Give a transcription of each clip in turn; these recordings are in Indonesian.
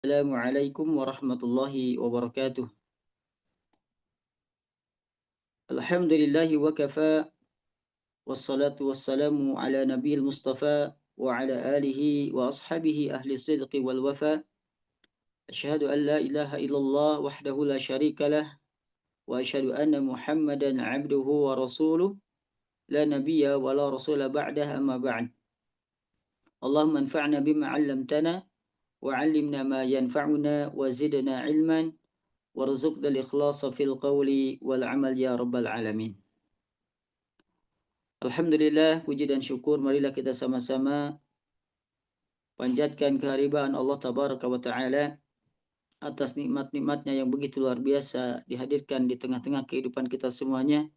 Assalamualaikum warahmatullahi wabarakatuh. Alhamdulillahi wa kafa wassalatu wassalamu ala nabiyil mustafa wa ala alihi wa ashabihi ahli sidqi wal wafa. Asyhadu an la ilaha illallah wahdahu la syarika lah wa asyhadu anna Muhammadan abduhu wa rasuluh la nabiyya wa la rasula ba'dah amma ba'd. Allahumma anfa'na bima 'allamtana wa 'allimna ma yanfa'una wa zidna ilman warzuqna al-ikhlasa fil qawli wal 'amal ya rabbal alamin. Alhamdulillah, puji dan syukur marilah kita sama-sama panjatkan kehadiran Allah Tabaraka wa Ta'ala atas nikmat-nikmatnya yang begitu luar biasa dihadirkan di tengah-tengah kehidupan kita semuanya.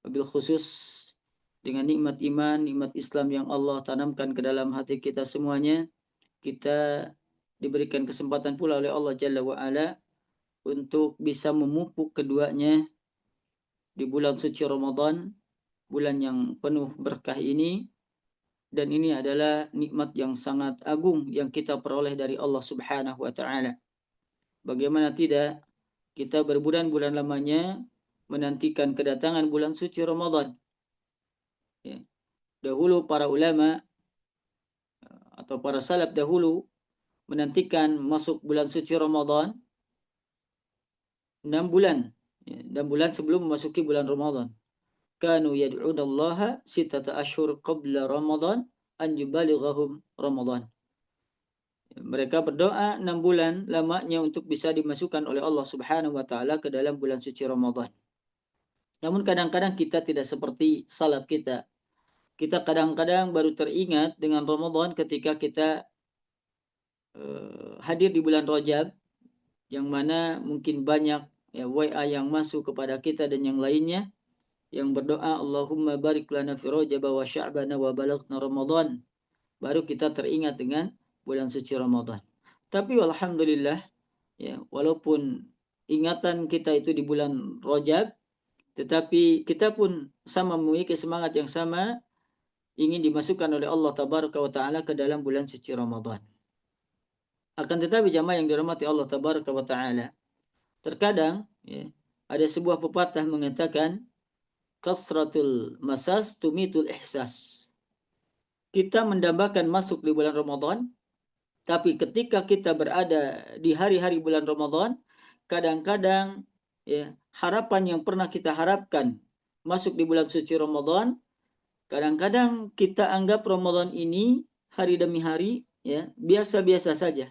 Wabil khusus dengan nikmat iman, nikmat Islam yang Allah tanamkan ke dalam hati kita semuanya, kita diberikan kesempatan pula oleh Allah Jalla wa Ala untuk bisa memupuk keduanya di bulan suci Ramadan, bulan yang penuh berkah ini. Dan ini adalah nikmat yang sangat agung yang kita peroleh dari Allah Subhanahu wa Ta'ala. Bagaimana tidak, kita berbulan-bulan lamanya menantikan kedatangan bulan suci Ramadan. Ya. Dahulu para ulama atau para salaf dahulu menantikan masuk bulan suci Ramadan 6 bulan. 6 bulan sebelum memasuki bulan Ramadan. Kanu yad'unallaha sittata ashhur qabla Ramadan an yubalighahum Ramadan. Mereka berdoa 6 bulan lamanya untuk bisa dimasukkan oleh Allah Subhanahu wa Ta'ala ke dalam bulan suci Ramadan. Namun kadang-kadang kita tidak seperti salaf kita. Kita kadang-kadang baru teringat dengan Ramadan ketika kita hadir di bulan Rajab, yang mana mungkin banyak WA yang masuk kepada kita dan yang lainnya yang berdoa Allahumma barik lana fi Rajab wa Sya'ban wa balaghna Ramadan. Baru kita teringat dengan bulan suci Ramadan. Tapi alhamdulillah, ya, walaupun ingatan kita itu di bulan Rajab, tetapi kita pun sama memiliki semangat yang sama ingin dimasukkan oleh Allah Tabaraka wa Ta'ala ke dalam bulan suci Ramadan. Akan tetapi jamaah yang dirahmati Allah Tabaraka wa Ta'ala, terkadang ya, ada sebuah pepatah mengatakan kasratul masas tumitul ihsas. Kita mendambakan masuk di bulan Ramadan, tapi ketika kita berada di hari-hari bulan Ramadan, kadang-kadang ya, harapan yang pernah kita harapkan masuk di bulan suci Ramadan, kadang-kadang kita anggap Ramadan ini hari demi hari ya biasa-biasa saja.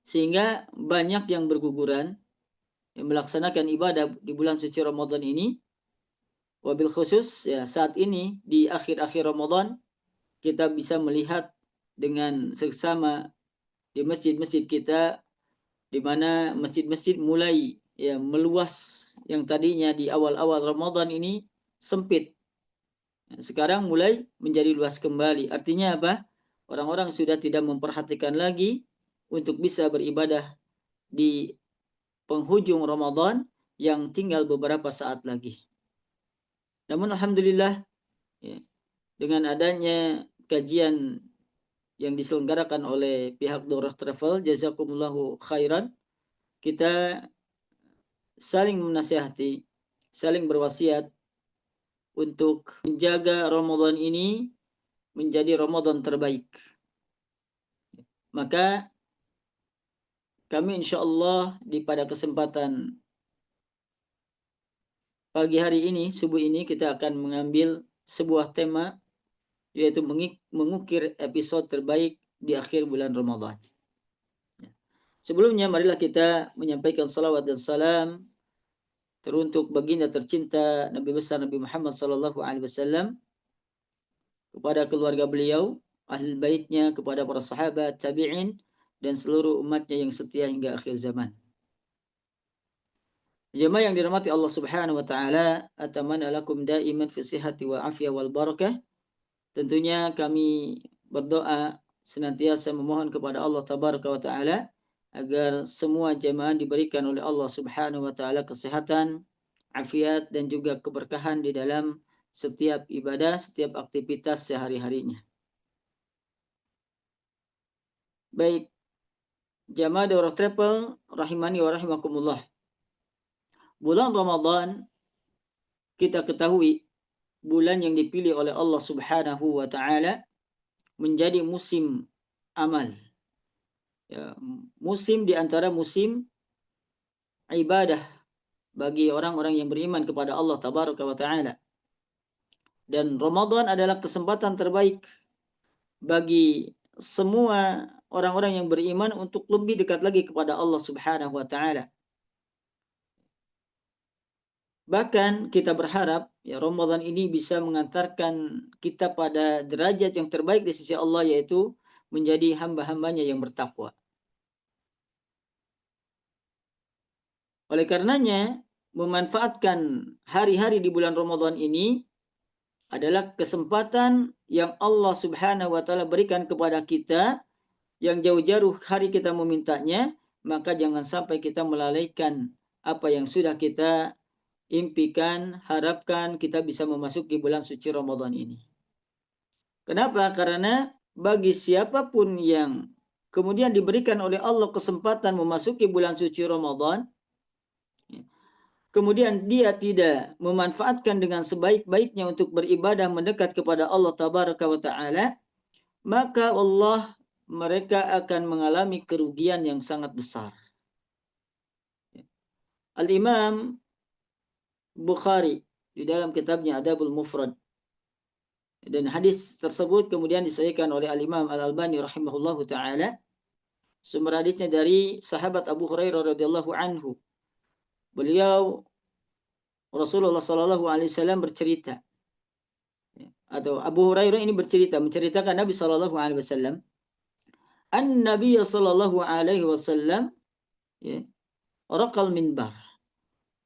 Sehingga banyak yang berguguran yang melaksanakan ibadah di bulan suci Ramadan ini. Wabil khusus ya saat ini di akhir-akhir Ramadan kita bisa melihat dengan seksama di masjid-masjid kita, di mana masjid-masjid mulai ya meluas, yang tadinya di awal-awal Ramadan ini sempit, sekarang mulai menjadi luas kembali. Artinya apa? Orang-orang sudah tidak memperhatikan lagi untuk bisa beribadah di penghujung Ramadan yang tinggal beberapa saat lagi. Namun alhamdulillah ya, dengan adanya kajian yang diselenggarakan oleh pihak Daurah Travel, jazakumullahu khairan, kita saling menasihati, saling berwasiat untuk menjaga Ramadan ini menjadi Ramadan terbaik. Maka kami insya Allah pada kesempatan pagi hari ini, subuh ini, kita akan mengambil sebuah tema, yaitu mengukir episode terbaik di akhir bulan Ramadan. Sebelumnya marilah kita menyampaikan salawat dan salam teruntuk baginda tercinta Nabi besar Nabi Muhammad SAW, kepada keluarga beliau, ahli baitnya, kepada para sahabat, tabi'in, dan seluruh umatnya yang setia hingga akhir zaman. Jemaah yang dirahmati Allah Subhanahu wa Ta'ala, atamanna lakum daiman fi sihhati wa afiyah wal barakah. Tentunya kami berdoa senantiasa memohon kepada Allah Tabaraka wa Ta'ala agar semua jemaah diberikan oleh Allah Subhanahu wa Ta'ala kesehatan, afiat, dan juga keberkahan di dalam setiap ibadah, setiap aktivitas sehari-harinya. Baik, jamaah Daurah Travel rahimani wa rahimakumullah. Bulan Ramadan kita ketahui bulan yang dipilih oleh Allah Subhanahu wa taala menjadi musim amal. Ya, musim di antara musim ibadah bagi orang-orang yang beriman kepada Allah Tabaraka wa taala. Dan Ramadan adalah kesempatan terbaik bagi semua orang-orang yang beriman untuk lebih dekat lagi kepada Allah Subhanahu wa taala. Bahkan kita berharap ya Ramadan ini bisa mengantarkan kita pada derajat yang terbaik di sisi Allah, yaitu menjadi hamba-hambanya yang bertakwa. Oleh karenanya, memanfaatkan hari-hari di bulan Ramadan ini adalah kesempatan yang Allah Subhanahu wa taala berikan kepada kita, yang jauh-jauh hari kita memintanya, maka jangan sampai kita melalaikan apa yang sudah kita impikan, harapkan kita bisa memasuki bulan suci Ramadan ini. Kenapa? Karena bagi siapapun yang kemudian diberikan oleh Allah kesempatan memasuki bulan suci Ramadan, kemudian dia tidak memanfaatkan dengan sebaik-baiknya untuk beribadah mendekat kepada Allah Tabaraka wa Ta'ala, maka mereka akan mengalami kerugian yang sangat besar. Al-Imam Bukhari di dalam kitabnya Adabul Mufrad, dan hadis tersebut kemudian disahihkan oleh Al-Imam Al-Albani rahimahullahu ta'ala. Sumber hadisnya dari sahabat Abu Hurairah radhiyallahu anhu. Beliau, Rasulullah sallallahu alaihi wasallam bercerita, atau Abu Hurairah ini menceritakan Nabi sallallahu alaihi wasallam, An-Nabiy sallallahu alaihi wasallam raqal minbar.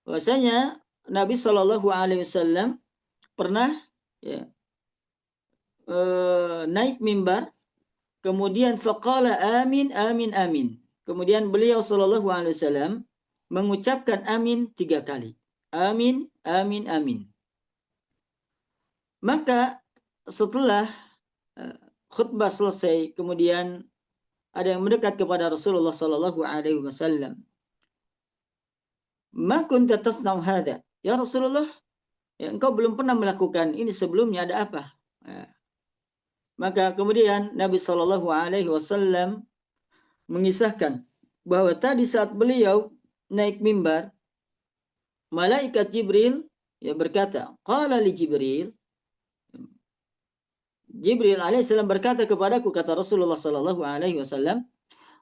Bahwasanya Nabi sallallahu alaihi wasallam pernah naik mimbar, kemudian faqala amin amin amin. Kemudian beliau sallallahu alaihi wasallam mengucapkan amin 3 kali. Amin amin amin. Maka setelah khutbah selesai, kemudian ada yang mendekat kepada Rasulullah sallallahu alaihi wasallam. Ma kunta tasna'u hadha? Ya Rasulullah, ya, engkau belum pernah melakukan ini sebelumnya, ada apa? Maka kemudian Nabi sallallahu alaihi wasallam mengisahkan bahwa tadi saat beliau naik mimbar, malaikat Jibril berkata, qala li Jibril alaihissalam berkata kepadaku, kata Rasulullah sallallahu alaihi wasallam,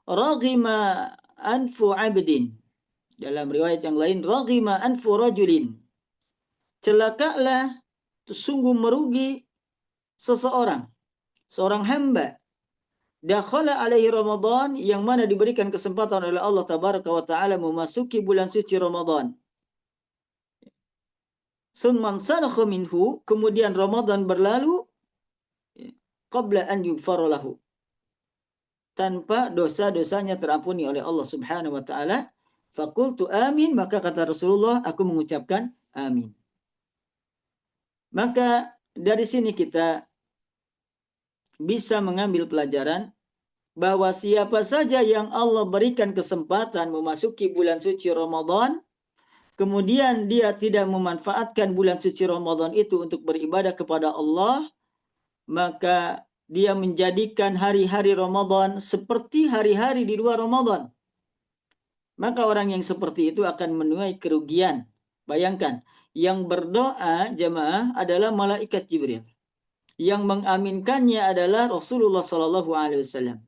raghima anfu abdin. Dalam riwayat yang lain, raghima anfu rajulin. Celakalah, sungguh merugi seorang hamba, dakhala alaihi Ramadan, yang mana diberikan kesempatan oleh Allah Tabaraka wa Ta'ala memasuki bulan suci Ramadan. Summan salakha minhu, kemudian Ramadan berlalu, qabla an yughfara lahu, tanpa dosa-dosanya terampuni oleh Allah Subhanahu wa Ta'ala. Faqultu amin, maka kata Rasulullah, aku mengucapkan amin. Maka dari sini kita bisa mengambil pelajaran bahwa siapa saja yang Allah berikan kesempatan memasuki bulan suci Ramadan, kemudian dia tidak memanfaatkan bulan suci Ramadan itu untuk beribadah kepada Allah, maka dia menjadikan hari-hari Ramadan seperti hari-hari di luar Ramadan. Maka orang yang seperti itu akan menuai kerugian. Bayangkan, yang berdoa jamaah adalah malaikat Jibril, yang mengaminkannya adalah Rasulullah sallallahu alaihi wasallam.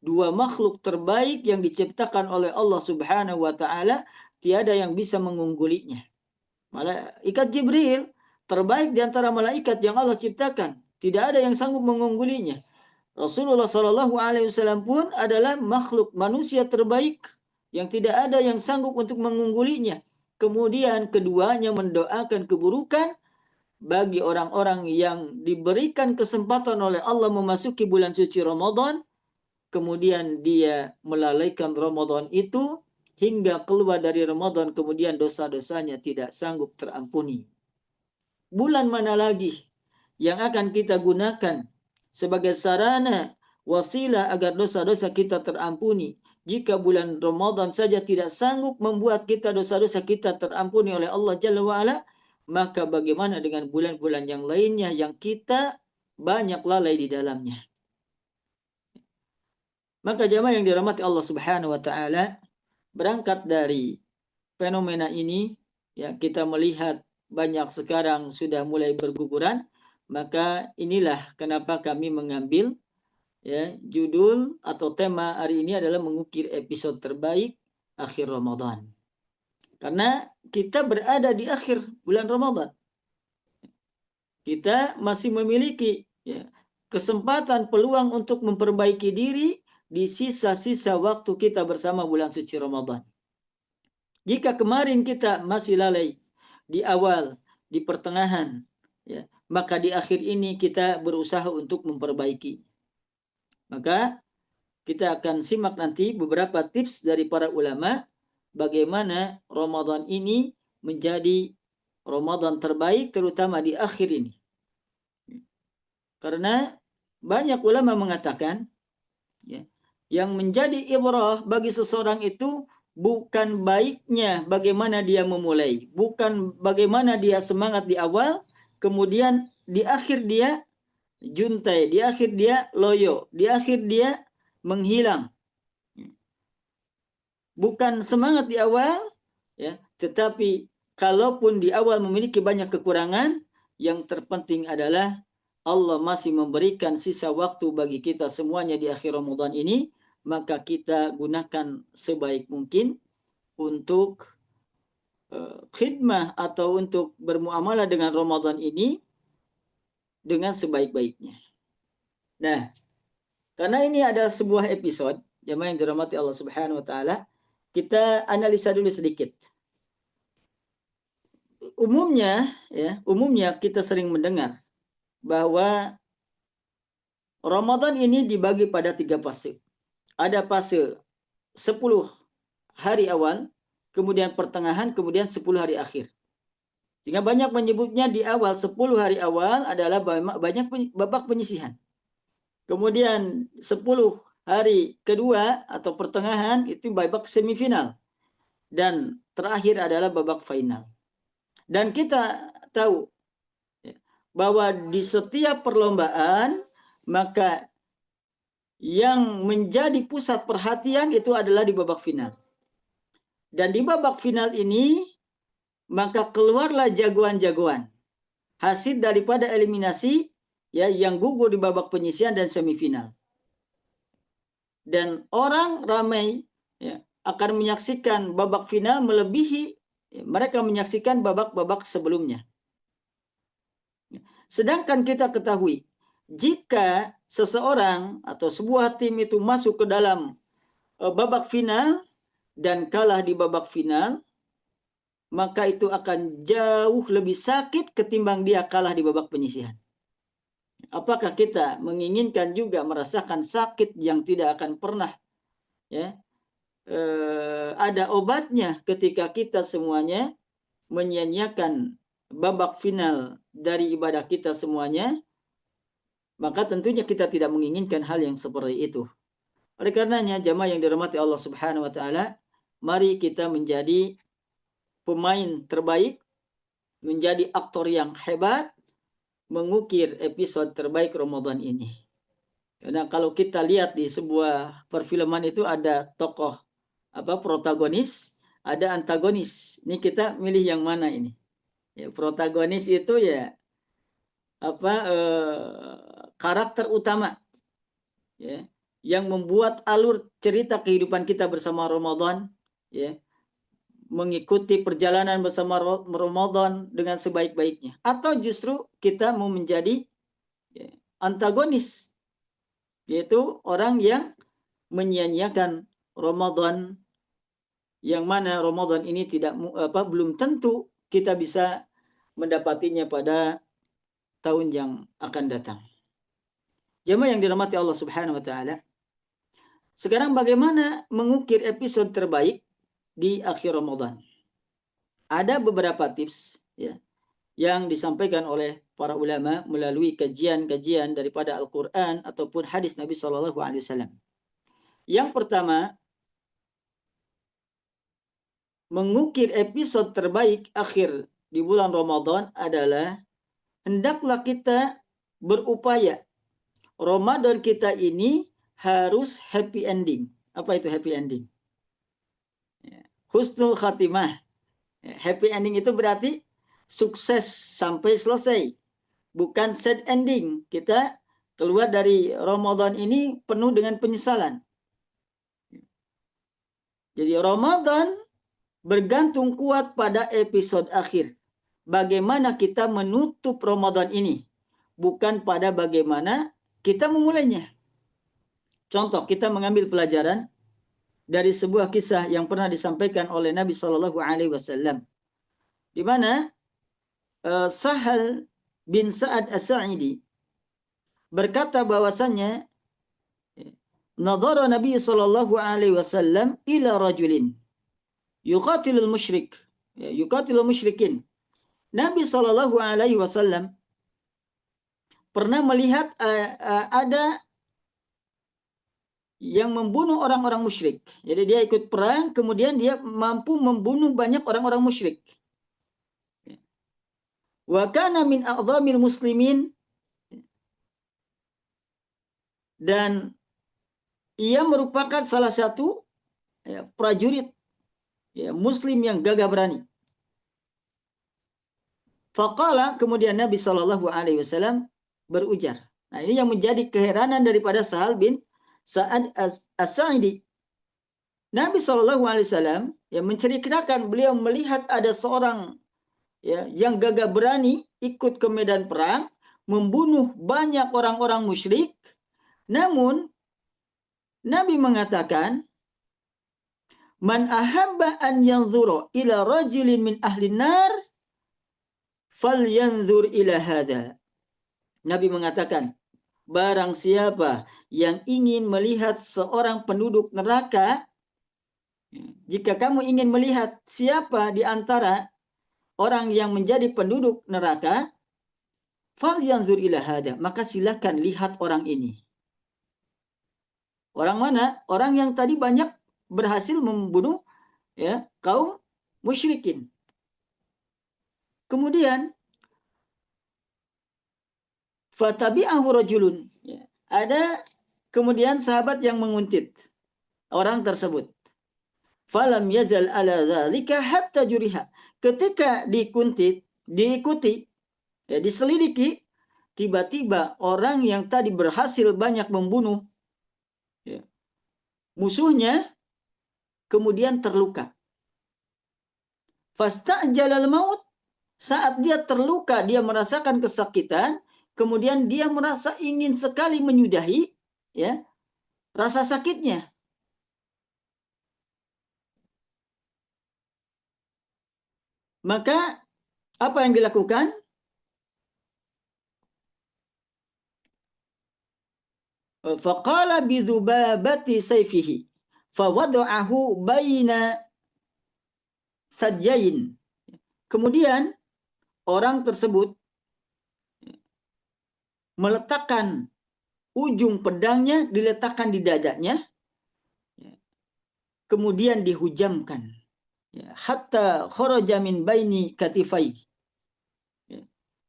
2 makhluk terbaik yang diciptakan oleh Allah Subhanahu wa Ta'ala, tiada yang bisa mengunggulinya. Malaikat Jibril terbaik di antara malaikat yang Allah ciptakan, tidak ada yang sanggup mengunggulinya. Rasulullah sallallahu alaihi wasallam pun adalah makhluk manusia terbaik yang tidak ada yang sanggup untuk mengunggulinya. Kemudian keduanya mendoakan keburukan bagi orang-orang yang diberikan kesempatan oleh Allah memasuki bulan suci Ramadan, kemudian dia melalaikan Ramadan itu hingga keluar dari Ramadan, kemudian dosa-dosanya tidak sanggup terampuni. Bulan mana lagi yang akan kita gunakan sebagai sarana wasilah agar dosa-dosa kita terampuni. Jika bulan Ramadan saja tidak sanggup membuat kita dosa-dosa kita terampuni oleh Allah Jalla wa'ala, maka bagaimana dengan bulan-bulan yang lainnya yang kita banyak lalai di dalamnya. Maka jamaah yang dirahmati Allah Subhanahu wa taala, berangkat dari fenomena ini, ya, kita melihat banyak sekarang sudah mulai berguguran, maka inilah kenapa kami mengambil, ya, judul atau tema hari ini adalah mengukir episode terbaik akhir Ramadan. Karena kita berada di akhir bulan Ramadan. Kita masih memiliki, ya, kesempatan, peluang untuk memperbaiki diri di sisa-sisa waktu kita bersama bulan suci Ramadan. Jika kemarin kita masih lalai di awal, di pertengahan, ya, maka di akhir ini kita berusaha untuk memperbaiki. Maka kita akan simak nanti beberapa tips dari para ulama bagaimana Ramadan ini menjadi Ramadan terbaik, terutama di akhir ini. Karena banyak ulama mengatakan, ya, yang menjadi ibrah bagi seseorang itu bukan baiknya bagaimana dia memulai, bukan bagaimana dia semangat di awal, kemudian di akhir dia juntai, di akhir dia loyo, di akhir dia menghilang. Bukan semangat di awal, ya, tetapi kalaupun di awal memiliki banyak kekurangan, yang terpenting adalah Allah masih memberikan sisa waktu bagi kita semuanya di akhir Ramadan ini, maka kita gunakan sebaik mungkin untuk khidmah atau untuk bermuamalah dengan Ramadan ini dengan sebaik-baiknya. Nah, karena ini ada sebuah episode, jemaah yang dirahmati Allah Subhanahu wa taala, kita analisa dulu sedikit. Umumnya kita sering mendengar bahwa Ramadan ini dibagi pada 3 fase. Ada fase 10 hari awal, kemudian pertengahan, kemudian 10 hari akhir. Sehingga banyak menyebutnya di awal 10 hari awal adalah banyak babak penyisihan. Kemudian 10 hari kedua atau pertengahan itu babak semifinal. Dan terakhir adalah babak final. Dan kita tahu bahwa di setiap perlombaan maka yang menjadi pusat perhatian itu adalah di babak final. Dan di babak final ini maka keluarlah jagoan-jagoan hasil daripada eliminasi, ya, yang gugur di babak penyisihan dan semifinal. Dan orang ramai, ya, akan menyaksikan babak final melebihi, ya, mereka menyaksikan babak-babak sebelumnya. Sedangkan kita ketahui, jika seseorang atau sebuah tim itu masuk ke dalam babak final dan kalah di babak final, maka itu akan jauh lebih sakit ketimbang dia kalah di babak penyisihan. Apakah kita menginginkan juga merasakan sakit yang tidak akan pernah, ya, ada obatnya ketika kita semuanya menyia-nyiakan babak final dari ibadah kita semuanya? Maka tentunya kita tidak menginginkan hal yang seperti itu. Oleh karenanya, jamaah yang dirahmati Allah Subhanahu wa taala, mari kita menjadi pemain terbaik, menjadi aktor yang hebat, mengukir episode terbaik Ramadan ini. Karena kalau kita lihat di sebuah perfilman itu ada tokoh protagonis, ada antagonis. Ini kita milih yang mana ini? Ya, protagonis itu ya karakter utama, ya, yang membuat alur cerita kehidupan kita bersama Ramadan, ya, mengikuti perjalanan bersama Ramadan dengan sebaik-baiknya, atau justru kita mau menjadi, ya, antagonis, yaitu orang yang menyia-nyiakan Ramadan, yang mana Ramadan ini belum tentu kita bisa mendapatinya pada tahun yang akan datang. Jemaah yang dirahmati Allah Subhanahu wa taala, sekarang bagaimana mengukir episode terbaik di akhir Ramadan? Ada beberapa tips, ya, yang disampaikan oleh para ulama melalui kajian-kajian daripada Al-Quran ataupun hadis Nabi SAW. Yang pertama, mengukir episode terbaik akhir di bulan Ramadan adalah hendaklah kita berupaya Ramadan kita ini harus happy ending. Apa itu happy ending? Husnul khatimah. Happy ending itu berarti sukses sampai selesai. Bukan sad ending. Kita keluar dari Ramadan ini penuh dengan penyesalan. Jadi Ramadan bergantung kuat pada episode akhir. Bagaimana kita menutup Ramadan ini. Bukan pada bagaimana kita memulainya. Contoh, kita mengambil pelajaran dari sebuah kisah yang pernah disampaikan oleh Nabi SAW. Di mana Sahal bin Sa'ad As-Sa'idi berkata bahwasannya nadhara Nabi SAW ila rajulin yuqatilul musyrikin. Nabi SAW pernah melihat ada yang membunuh orang-orang musyrik. Jadi dia ikut perang, kemudian dia mampu membunuh banyak orang-orang musyrik. Wa kana min a'dhamil muslimin, dan ia merupakan salah satu prajurit muslim yang gagah berani. Faqala, kemudian Nabi SAW berujar. Nah, ini yang menjadi keheranan daripada Sahal bin Sa'ad As-Sa'idi. Nabi SAW yang menceritakan beliau melihat ada seorang yang gagah berani ikut ke medan perang, membunuh banyak orang-orang musyrik. Namun Nabi mengatakan, man ahabba an yanzura ila rajulin min ahli nar falyanzur ila hadha. Nabi mengatakan, barang siapa yang ingin melihat seorang penduduk neraka, jika kamu ingin melihat siapa di antara orang yang menjadi penduduk neraka, falyanzur ila hada, maka silakan lihat orang ini. Orang mana? Orang yang tadi banyak berhasil membunuh kaum musyrikin. Kemudian fatabi'ahu rajulun. Ada kemudian sahabat yang menguntit orang tersebut. Falam yazal ala dzalika hatta juriha. Ketika diikuti, diselidiki, tiba-tiba orang yang tadi berhasil banyak membunuh musuhnya kemudian terluka. Fasta'jalal maut, saat dia terluka, dia merasakan kesakitan, kemudian dia merasa ingin sekali menyudahi rasa sakitnya. Maka apa yang dilakukan? Faqala bidhubabati sayfihi fawada'ahu baina sajjain. Kemudian orang tersebut meletakkan ujung pedangnya, diletakkan di dadanya, kemudian dihujamkan. Hatta kharaja min baini katifai.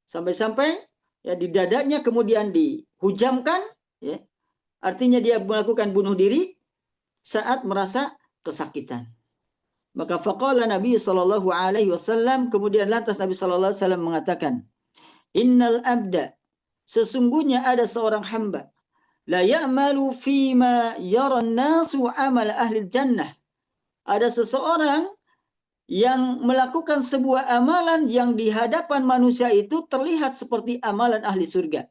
Sampai-sampai di dadanya kemudian dihujamkan, artinya dia melakukan bunuh diri saat merasa kesakitan. Maka faqala Nabi SAW, kemudian lantas Nabi SAW mengatakan, innal abda, sesungguhnya ada seorang hamba, la ya'malu fima yara nasu amal ahli jannah. Ada seseorang yang melakukan sebuah amalan yang di hadapan manusia itu terlihat seperti amalan ahli surga.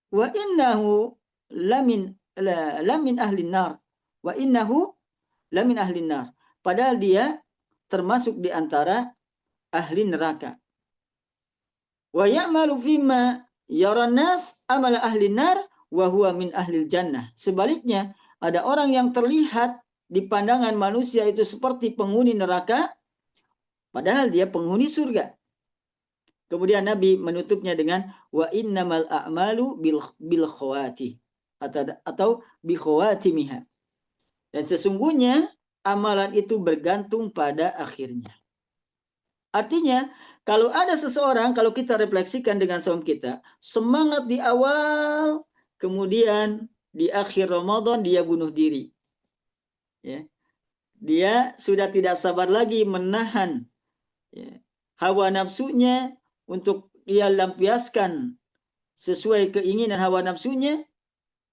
Wa innahu lamin ahli nar. Wa innahu lamin ahli nar. Padahal dia termasuk di antara ahli neraka. Wa ya'malu fima yaran nas amal ahli nar wa huwa min ahli jannah. Sebaliknya, ada orang yang terlihat di pandangan manusia itu seperti penghuni neraka, padahal dia penghuni surga. Kemudian Nabi menutupnya dengan wa innamal a'malu bil khawati atau bi khawatimiha. Dan sesungguhnya amalan itu bergantung pada akhirnya. Artinya, kalau ada seseorang, kalau kita refleksikan dengan saum kita, semangat di awal, kemudian di akhir Ramadan dia bunuh diri. Ya. Dia sudah tidak sabar lagi menahan hawa nafsunya untuk dia lampiaskan sesuai keinginan hawa nafsunya.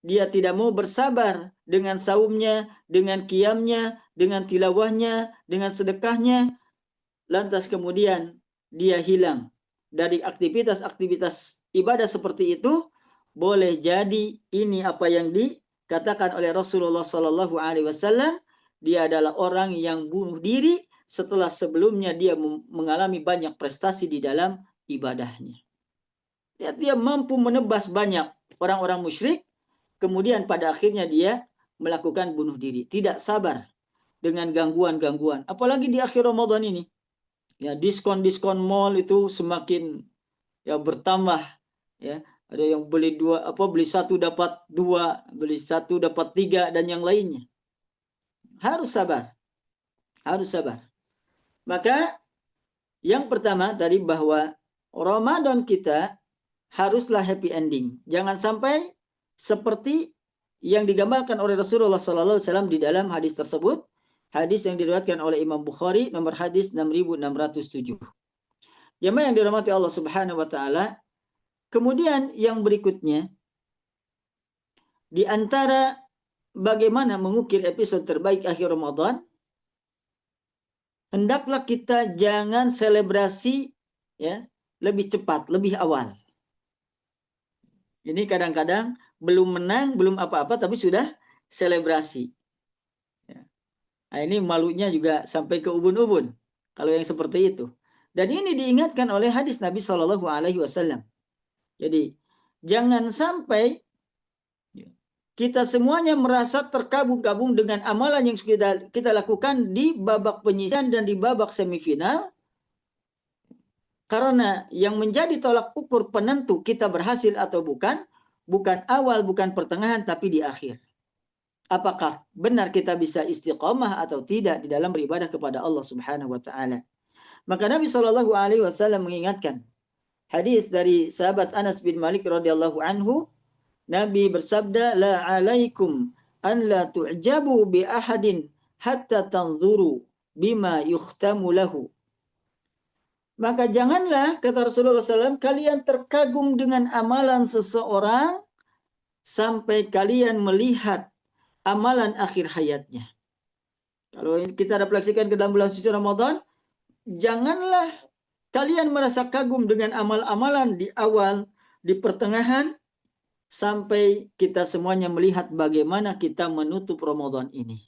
Dia tidak mau bersabar dengan saumnya, dengan qiyamnya, dengan tilawahnya, dengan sedekahnya. Lantas kemudian dia hilang dari aktivitas-aktivitas ibadah seperti itu. Boleh jadi ini apa yang dikatakan oleh Rasulullah Sallallahu Alaihi Wasallam. Dia adalah orang yang bunuh diri setelah sebelumnya dia mengalami banyak prestasi di dalam ibadahnya. Dia mampu menebas banyak orang-orang musyrik, kemudian pada akhirnya dia melakukan bunuh diri. Tidak sabar dengan gangguan-gangguan. Apalagi di akhir Ramadan ini. Ya, diskon-diskon mall itu semakin bertambah. Ya, ada yang beli satu dapat dua, beli satu dapat tiga, dan yang lainnya. Harus sabar. Harus sabar. Maka yang pertama tadi bahwa Ramadan kita haruslah happy ending. Jangan sampai seperti yang digambarkan oleh Rasulullah SAW di dalam hadis tersebut. Hadis yang diriwayatkan oleh Imam Bukhari nomor hadis 6607. Jemaah yang dirahmati Allah Subhanahu wa taala. Kemudian yang berikutnya, di antara bagaimana mengukir episode terbaik akhir Ramadan, hendaklah kita jangan selebrasi lebih cepat, lebih awal. Ini kadang-kadang belum menang, belum apa-apa, tapi sudah selebrasi. Nah, ini malunya juga sampai ke ubun-ubun kalau yang seperti itu. Dan ini diingatkan oleh hadis Nabi Shallallahu Alaihi Wasallam. Jadi jangan sampai kita semuanya merasa terkabung-kabung dengan amalan yang kita lakukan di babak penyisihan dan di babak semifinal. Karena yang menjadi tolak ukur penentu kita berhasil atau bukan awal, bukan pertengahan, tapi di akhir. Apakah benar kita bisa istiqomah atau tidak di dalam beribadah kepada Allah Subhanahu wa taala. Maka Nabi Shallallahu alaihi wasallam mengingatkan hadis dari sahabat Anas bin Malik radhiyallahu anhu. Nabi bersabda, la alaikum an la tu'jabu bi ahadin hatta tanzuru bima yukhtamu lahu. Maka janganlah, kata Rasulullah SAW, kalian terkagum dengan amalan seseorang sampai kalian melihat amalan akhir hayatnya. Kalau kita refleksikan ke dalam bulan suci Ramadan, janganlah kalian merasa kagum dengan amal-amalan di awal, di pertengahan, sampai kita semuanya melihat bagaimana kita menutup Ramadan ini.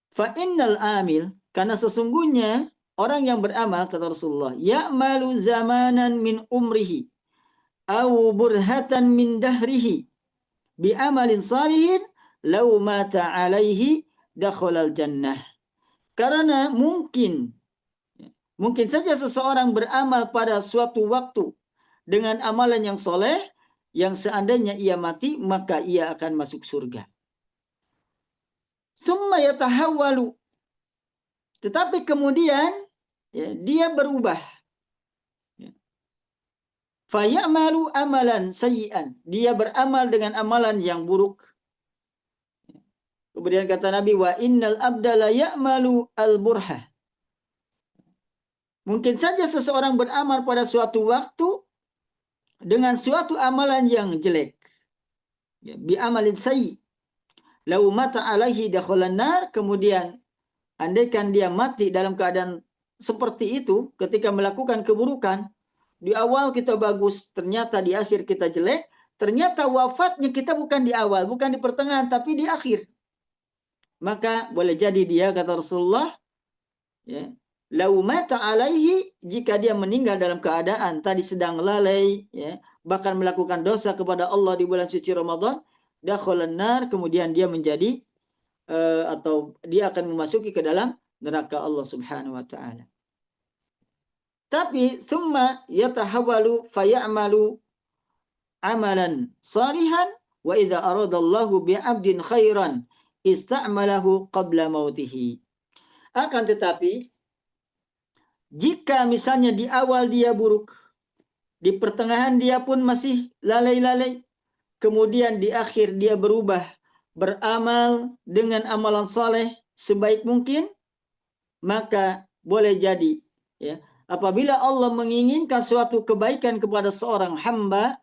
Fa innal amil, karena sesungguhnya orang yang beramal, kata Rasulullah, ya'malu zamanan min umrihi au burhatan min dahrihi bi amalin salihin law mata alaihi dakhalal jannah. Karena mungkin saja seseorang beramal pada suatu waktu dengan amalan yang soleh, yang seandainya ia mati, maka ia akan masuk surga. Summa yatahawwalu. Tetapi kemudian dia berubah. Fayamalu amalan sayyi'an. Dia beramal dengan amalan yang buruk. Kemudian kata Nabi, wa innal abda la ya'malu al-burhah. Mungkin saja seseorang beramal pada suatu waktu dengan suatu amalan yang jelek. Bi amalin sayyi. Lau mata alaihi dakhalan nar. Kemudian andaikan dia mati dalam keadaan seperti itu, ketika melakukan keburukan, di awal kita bagus, ternyata di akhir kita jelek, ternyata wafatnya kita bukan di awal, bukan di pertengahan, tapi di akhir. Maka boleh jadi dia, kata Rasulullah, lau mata alaihi, jika dia meninggal dalam keadaan tadi sedang lalai, bahkan melakukan dosa kepada Allah di bulan suci Ramadan, dakhalan nar, kemudian dia menjadi atau dia akan memasuki ke dalam neraka Allah Subhanahu wa taala. Tapi summa yatahawalu fayamalu amalan salihan wa idza aradallahu bi'abdin khairan ista'malahu qabla mautihi. Akan tetapi jika misalnya di awal dia buruk, di pertengahan dia pun masih lalai-lalai, kemudian di akhir dia berubah, beramal dengan amalan saleh sebaik mungkin, maka boleh jadi ya, apabila Allah menginginkan suatu kebaikan kepada seorang hamba,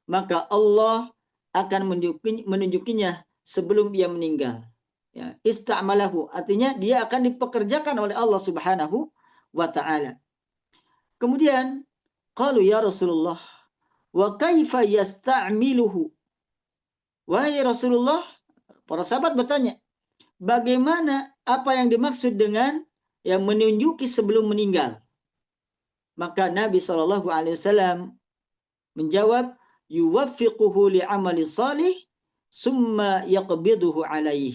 maka Allah akan menunjukinya sebelum dia meninggal. Ya, ista'malahu artinya dia akan dipekerjakan oleh Allah Subhanahu wa taala. Kemudian qalu ya Rasulullah wa kaifa yasta'miluhu. Wahai Rasulullah, para sahabat bertanya, bagaimana apa yang dimaksud dengan yang menunjuki sebelum meninggal? Maka Nabi SAW menjawab, yuwaffiquhu li'amali salih summa yaqbiduhu alaih.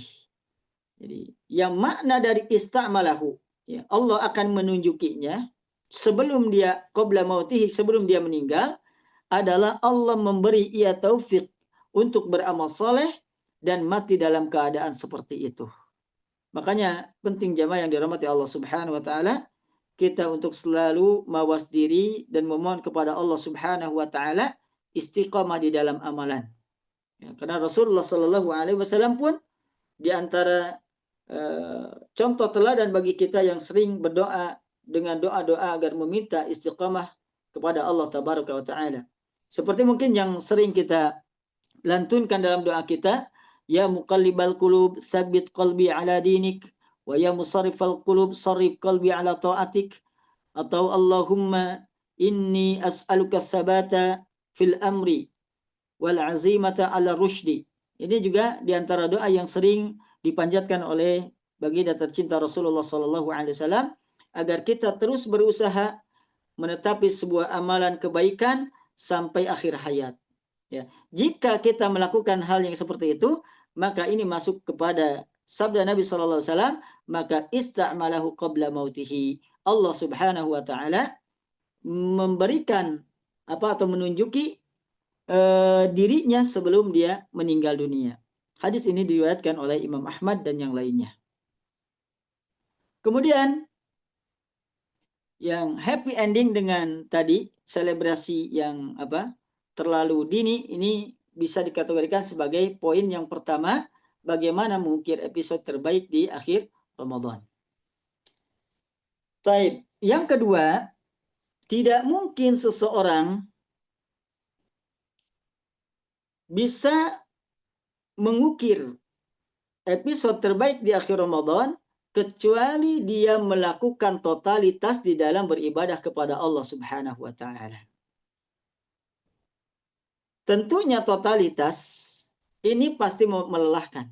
Jadi yang makna dari ista'malahu, ya, Allah akan menunjukinya sebelum dia qabla mautihi, sebelum dia meninggal, adalah Allah memberi ia taufik untuk beramal soleh dan mati dalam keadaan seperti itu. Makanya penting jamaah yang dirahmati Allah Subhanahu wa taala, kita untuk selalu mawas diri dan memohon kepada Allah Subhanahu wa taala istiqamah di dalam amalan. Ya, karena Rasulullah Shallallahu alaihi wasallam pun di antara contoh teladan bagi kita yang sering berdoa dengan doa-doa agar meminta istiqamah kepada Allah Tabaraka wa taala. Seperti mungkin yang sering kita lantunkan dalam doa kita, ya muqallibal qulub tsabbit qalbi ala dinik, wa ya musarrifal qulub sarrif qalbi ala taatik, atau Allahumma inni as'aluka tsabata fil amri wal azimata ala rusydi. Ini juga diantara doa yang sering dipanjatkan oleh baginda tercinta Rasulullah SAW agar kita terus berusaha menetapi sebuah amalan kebaikan sampai akhir hayat. Ya. Jika kita melakukan hal yang seperti itu, maka ini masuk kepada sabda Nabi SAW, maka ista'malahu qabla mautihi. Allah Subhanahu wa taala memberikan atau menunjuki dirinya sebelum dia meninggal dunia. Hadis ini diriwayatkan oleh Imam Ahmad dan yang lainnya. Kemudian yang happy ending dengan tadi selebrasi yang terlalu dini, ini bisa dikategorikan sebagai poin yang pertama, bagaimana mengukir episode terbaik di akhir Ramadan. Baik, yang kedua, tidak mungkin seseorang bisa mengukir episode terbaik di akhir Ramadan kecuali dia melakukan totalitas di dalam beribadah kepada Allah Subhanahu wa taala. Tentunya totalitas ini pasti melelahkan.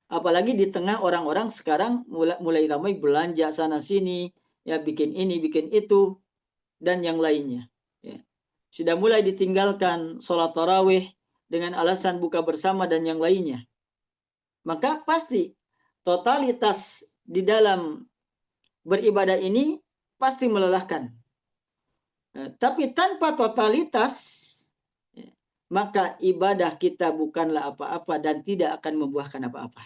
Apalagi di tengah orang-orang sekarang mulai ramai belanja sana sini, ya bikin ini, bikin itu, dan yang lainnya. Ya. Sudah mulai ditinggalkan sholat tarawih dengan alasan buka bersama dan yang lainnya. Maka pasti totalitas di dalam beribadah ini pasti melelahkan. Tapi tanpa totalitas, maka ibadah kita bukanlah apa-apa dan tidak akan membuahkan apa-apa.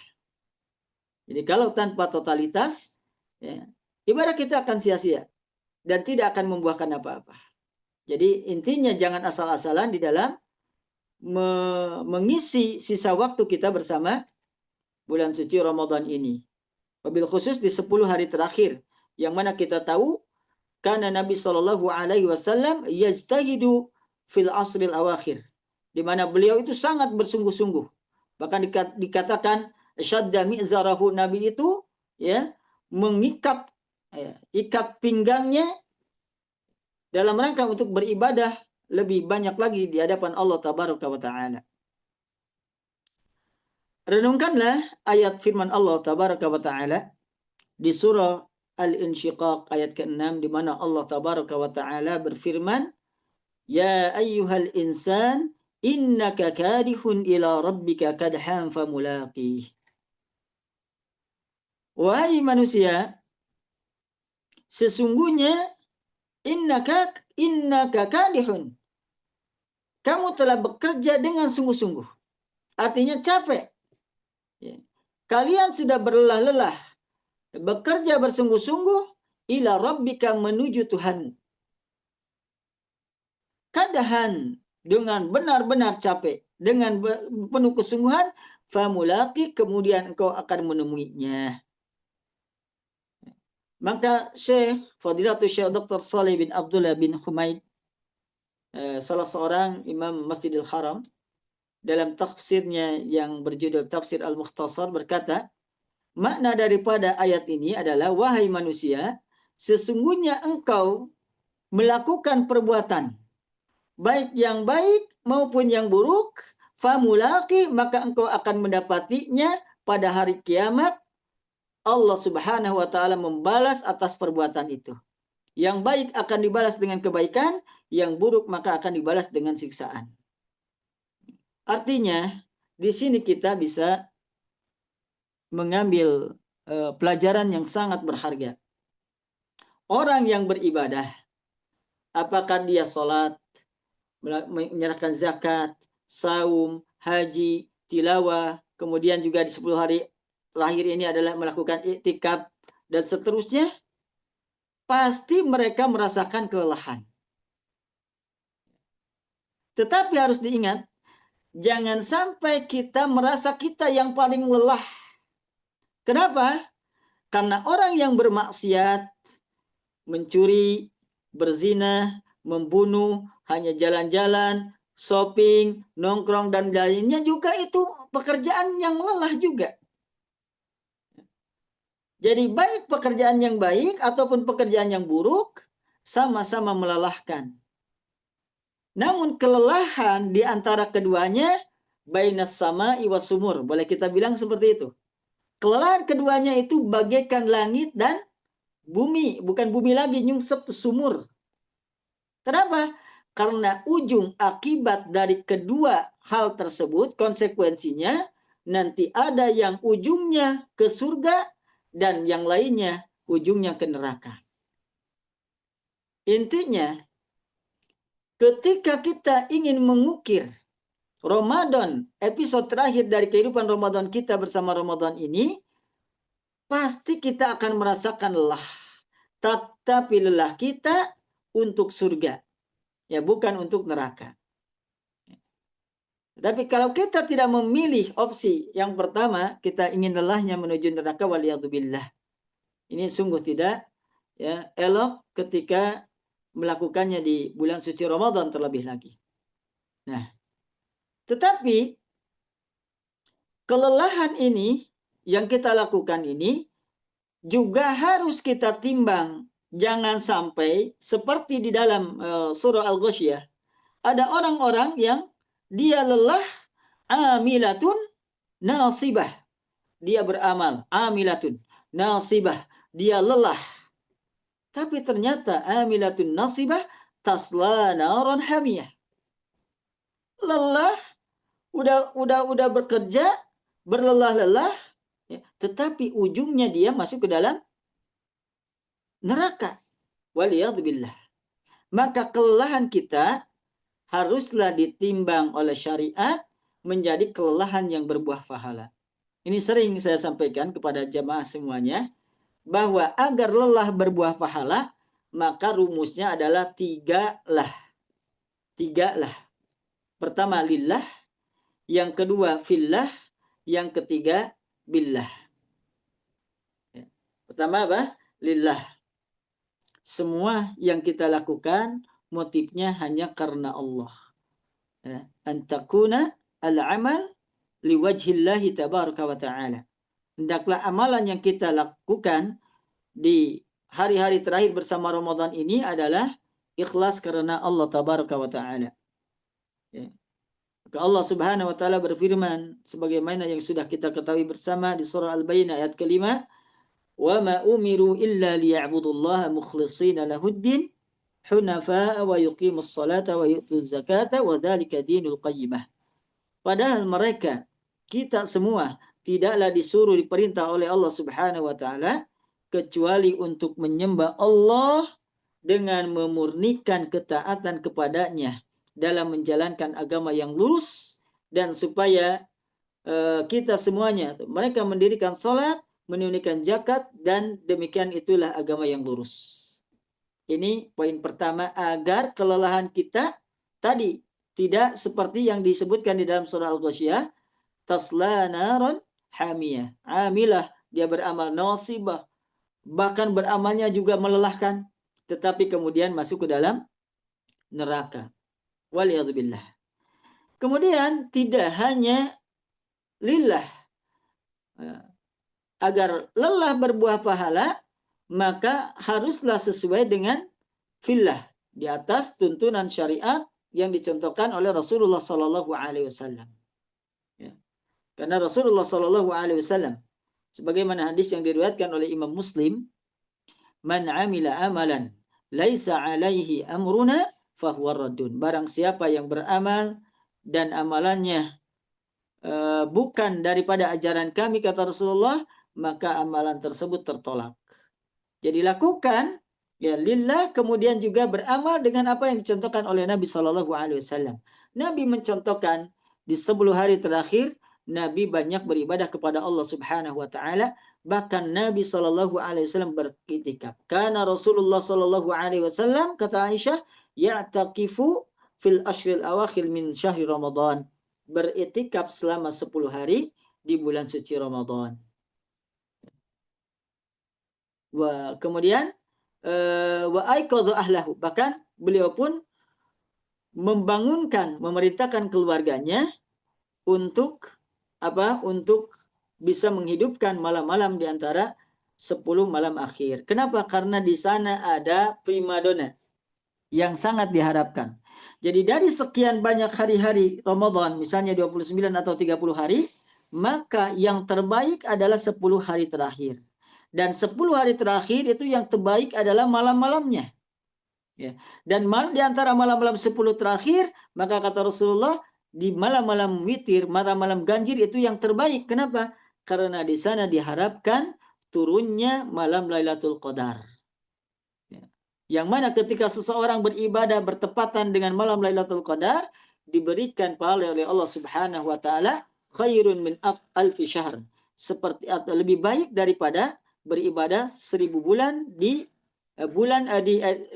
Jadi kalau tanpa totalitas, ibadah kita akan sia-sia dan tidak akan membuahkan apa-apa. Jadi intinya jangan asal-asalan di dalam mengisi sisa waktu kita bersama bulan suci Ramadan ini. Wabil khusus di 10 hari terakhir, yang mana kita tahu karena Nabi Shallallahu alaihi wasallam yajtahidu fil asril awakhir, di mana beliau itu sangat bersungguh-sungguh. Bahkan dikatakan syadda mi'zarahu, Nabi itu ya mengikat ikat pinggangnya dalam rangka untuk beribadah lebih banyak lagi di hadapan Allah Tabaraka wa taala. Renungkanlah ayat firman Allah Tabaraka wa taala di surah Al-Insyiqaq ayat ke-6, di mana Allah Tabaraka wa taala berfirman, ya ayyuhal insan innaka kadihun ila rabbika kadhan famulaqih. Wahai manusia, sesungguhnya innaka kadihun. Kamu telah bekerja dengan sungguh-sungguh. Artinya capek. Ya. Kalian sudah berlelah-lelah, bekerja bersungguh-sungguh ila rabbika, menuju Tuhan. Kadahan, dengan benar-benar capek, dengan penuh kesungguhan, famulaki, kemudian engkau akan menemuinya. Maka Syekh Fadilatul Syekh Dr. Saleh bin Abdullah bin Humaid, salah seorang imam Masjidil Haram, dalam tafsirnya yang berjudul Tafsir Al-Mukhtasar berkata, makna daripada ayat ini adalah, wahai manusia, sesungguhnya engkau melakukan perbuatan, baik yang baik maupun yang buruk, famulaki, maka engkau akan mendapatinya pada hari kiamat. Allah Subhanahu wa taala membalas atas perbuatan itu. Yang baik akan dibalas dengan kebaikan, yang buruk maka akan dibalas dengan siksaan. Artinya, di sini kita bisa mengambil pelajaran yang sangat berharga. Orang yang beribadah, apakah dia sholat, menyerahkan zakat, saum, haji, tilawah, kemudian juga di 10 hari terakhir ini adalah melakukan iktikaf, dan seterusnya, pasti mereka merasakan kelelahan. Tetapi harus diingat, jangan sampai kita merasa kita yang paling lelah. Kenapa? Karena orang yang bermaksiat, mencuri, berzina, membunuh, hanya jalan-jalan, shopping, nongkrong, dan lainnya juga itu pekerjaan yang lelah juga. Jadi baik pekerjaan yang baik ataupun pekerjaan yang buruk, sama-sama melelahkan. Namun kelelahan di antara keduanya, bainas sama'i was sumur. Boleh kita bilang seperti itu. Kelelahan keduanya itu bagaikan langit dan bumi. Bukan bumi lagi, nyungsep sumur. Kenapa? Karena ujung akibat dari kedua hal tersebut, konsekuensinya, nanti ada yang ujungnya ke surga, dan yang lainnya ujungnya ke neraka. Intinya, ketika kita ingin mengukir Ramadan, episode terakhir dari kehidupan Ramadan kita bersama Ramadan ini, pasti kita akan merasakan lelah. Tetapi lelah kita untuk surga, ya, bukan untuk neraka. Tapi kalau kita tidak memilih opsi yang pertama, kita ingin lelahnya menuju neraka, waliyadzubillah. Ini sungguh tidak, ya, elok ketika melakukannya di bulan suci Ramadan terlebih lagi. Nah, tetapi kelelahan ini yang kita lakukan ini juga harus kita timbang. Jangan sampai seperti di dalam surah Al-Ghasyiyah, ada orang-orang yang dia lelah, amilatun nasibah. Dia beramal, amilatun nasibah, dia lelah. Tapi ternyata amilatun nasibah tasla naran hamiyah. Lelah, udah bekerja, berlelah-lelah, ya, tetapi ujungnya dia masuk ke dalam neraka. Waliyadzubillah. Maka kelelahan kita haruslah ditimbang oleh syariat menjadi kelelahan yang berbuah pahala. Ini sering saya sampaikan kepada jamaah semuanya, bahwa agar lelah berbuah pahala, maka rumusnya adalah 3 lah. 3 lah. Pertama lillah, yang kedua fillah, yang ketiga billah. Pertama apa? Lillah. Semua yang kita lakukan motifnya hanya karena Allah. Antakuna al-amal liwajhillahi tabaraka wa ta'ala. Hendaklah amalan yang kita lakukan di hari-hari terakhir bersama Ramadan ini adalah ikhlas karena Allah tabaraka wa ta'ala. Ya. Maka Allah Subhanahu wa taala berfirman sebagaimana yang sudah kita ketahui bersama di surah Al-Bayyinah ayat kelima, wa ma umiru illa liya'budullaha mukhlishina lahuddin hunafa'a wa yuqimus salata wa yu'tuz zakata wa dzalika dinul qayyimah. Padahal mereka, kita semua, tidaklah disuruh, diperintah oleh Allah Subhanahu wa taala kecuali untuk menyembah Allah dengan memurnikan ketaatan kepadanya dalam menjalankan agama yang lurus, dan supaya kita semuanya, mereka mendirikan sholat, menunaikan zakat, dan demikian itulah agama yang lurus. Ini poin pertama, agar kelelahan kita tadi tidak seperti yang disebutkan di dalam surah Al-Ghasyiyah, tasla naran hamiyah, amilah, dia beramal nasibah, bahkan beramalnya juga melelahkan, tetapi kemudian masuk ke dalam neraka. Waliyadzubillah. Kemudian tidak hanya lillah, agar lelah berbuah pahala, maka haruslah sesuai dengan fillah, di atas tuntunan syariat yang dicontohkan oleh Rasulullah Sallallahu Alaihi Wasallam. Ya. Karena Rasulullah Sallallahu Alaihi Wasallam, sebagaimana hadis yang diriwayatkan oleh Imam Muslim, man amila amalan laisa alaihi amruna fahuwa raddun. Barang siapa yang beramal dan amalannya bukan daripada ajaran kami, kata Rasulullah, maka amalan tersebut tertolak. Jadi lakukan ya lillah, kemudian juga beramal dengan apa yang dicontohkan oleh Nabi Shallallahu Alaihi Wasallam. Nabi mencontohkan di 10 hari terakhir Nabi banyak beribadah kepada Allah Subhanahu Wa Taala. Bahkan Nabi Shallallahu Alaihi Wasallam beriktikaf. Karena Rasulullah Shallallahu Alaihi Wasallam, kata Aisyah, ya'taqifu fil ashril awakhir min syahri Ramadan, beriktikaf selama 10 hari di bulan suci Ramadan. Kemudian wa aiqadha ahlahu, bahkan beliau pun membangunkan, memerintahkan keluarganya untuk apa? Untuk bisa menghidupkan malam-malam di antara 10 malam akhir. Kenapa? Karena di sana ada primadona yang sangat diharapkan. Jadi dari sekian banyak hari-hari Ramadan, misalnya 29 atau 30 hari, maka yang terbaik adalah 10 hari terakhir. Dan 10 hari terakhir itu yang terbaik adalah malam-malamnya. Ya. Dan di antara malam-malam 10 terakhir, maka kata Rasulullah, di malam-malam witir, malam-malam ganjil itu yang terbaik. Kenapa? Karena di sana diharapkan turunnya malam Lailatul Qadar. Ya. Yang mana ketika seseorang beribadah bertepatan dengan malam Lailatul Qadar, diberikan pahala oleh Allah Subhanahu Wa Taala khairun min alfi syahr, seperti atau lebih baik daripada beribadah 1000 bulan di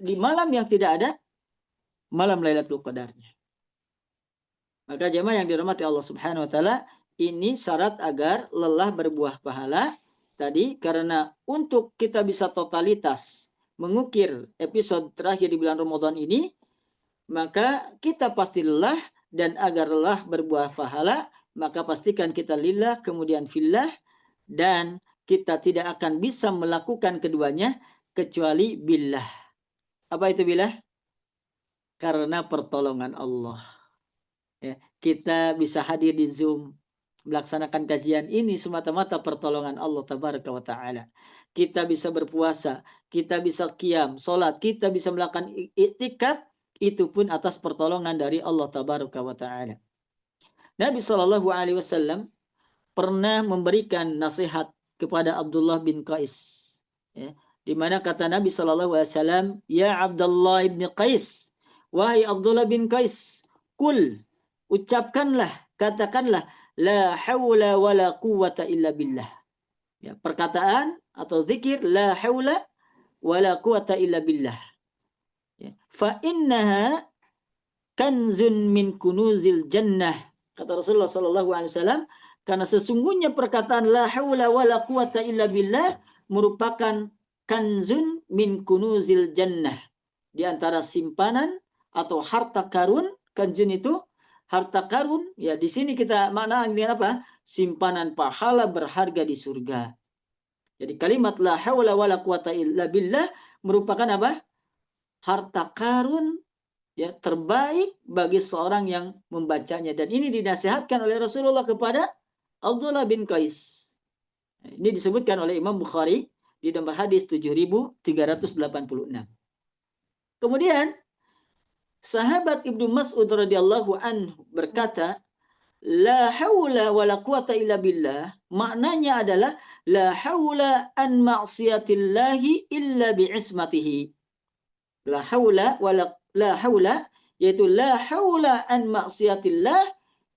di malam yang tidak ada malam Lailatul Qadarnya. Maka jemaah yang dirahmati Allah Subhanahu Wa Taala, ini syarat agar lelah berbuah pahala tadi, karena untuk kita bisa totalitas mengukir episode terakhir di bulan Ramadan ini, maka kita pasti lelah, dan agar lelah berbuah pahala, maka pastikan kita lillah, kemudian fillah, dan kita tidak akan bisa melakukan keduanya kecuali billah. Apa itu billah? Karena pertolongan Allah. Ya, kita bisa hadir di Zoom, melaksanakan kajian ini semata-mata pertolongan Allah Tabaraka wa Ta'ala. Kita bisa berpuasa, kita bisa qiyam, sholat, kita bisa melakukan i'tikaf, itu pun atas pertolongan dari Allah Tabaraka wa Ta'ala. Nabi SAW pernah memberikan nasihat kepada Abdullah bin Qais, ya, di mana kata Nabi SAW, ya Abdullah bin Qais, wahai Abdullah bin Qais, kul, ucapkanlah, katakanlah, la hawla wa la quwwata illa billah. Ya, perkataan atau zikir la hawla wa la quwwata illa billah. Ya, fa innaha kanzun min kunuzil jannah. Kata Rasulullah SAW, karena sesungguhnya perkataan la haula wala quwata illa billah merupakan kanzun min kunuzil jannah, di antara simpanan atau harta karun. Kanzun itu harta karun, ya di sini kita makna dengan apa? Simpanan pahala berharga di surga. Jadi kalimat la haula wala quwata illa billah merupakan apa? Harta karun, ya, terbaik bagi seorang yang membacanya, dan ini dinasihatkan oleh Rasulullah kepada Abdullah bin Qais. Ini disebutkan oleh Imam Bukhari di nomor hadis 7386. Kemudian sahabat Ibnu Mas'ud radhiyallahu anhu berkata, la haula wala quwata illa billah, maknanya adalah la haula an ma'siyatillahi illa bi'ismatihi. La haula wala la haula, yaitu la haula an maksiatillah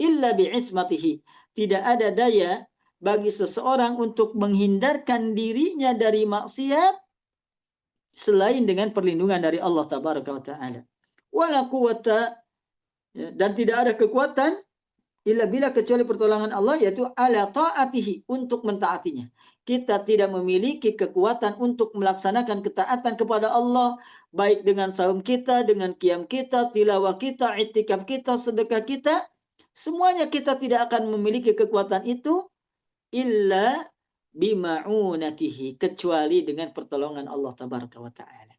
illa bi'ismatihi. Tidak ada daya bagi seseorang untuk menghindarkan dirinya dari maksiat selain dengan perlindungan dari Allah tabaraka wa taala. Wala quwata, dan tidak ada kekuatan illa bila, kecuali pertolongan Allah, yaitu ala ta'atihi, untuk mentaatinya. Kita tidak memiliki kekuatan untuk melaksanakan ketaatan kepada Allah, baik dengan saum kita, dengan qiyam kita, tilawah kita, i'tikaf kita, sedekah kita, semuanya kita tidak akan memiliki kekuatan itu illa bima'unatihi, kecuali dengan pertolongan Allah tabaraka wa ta'ala.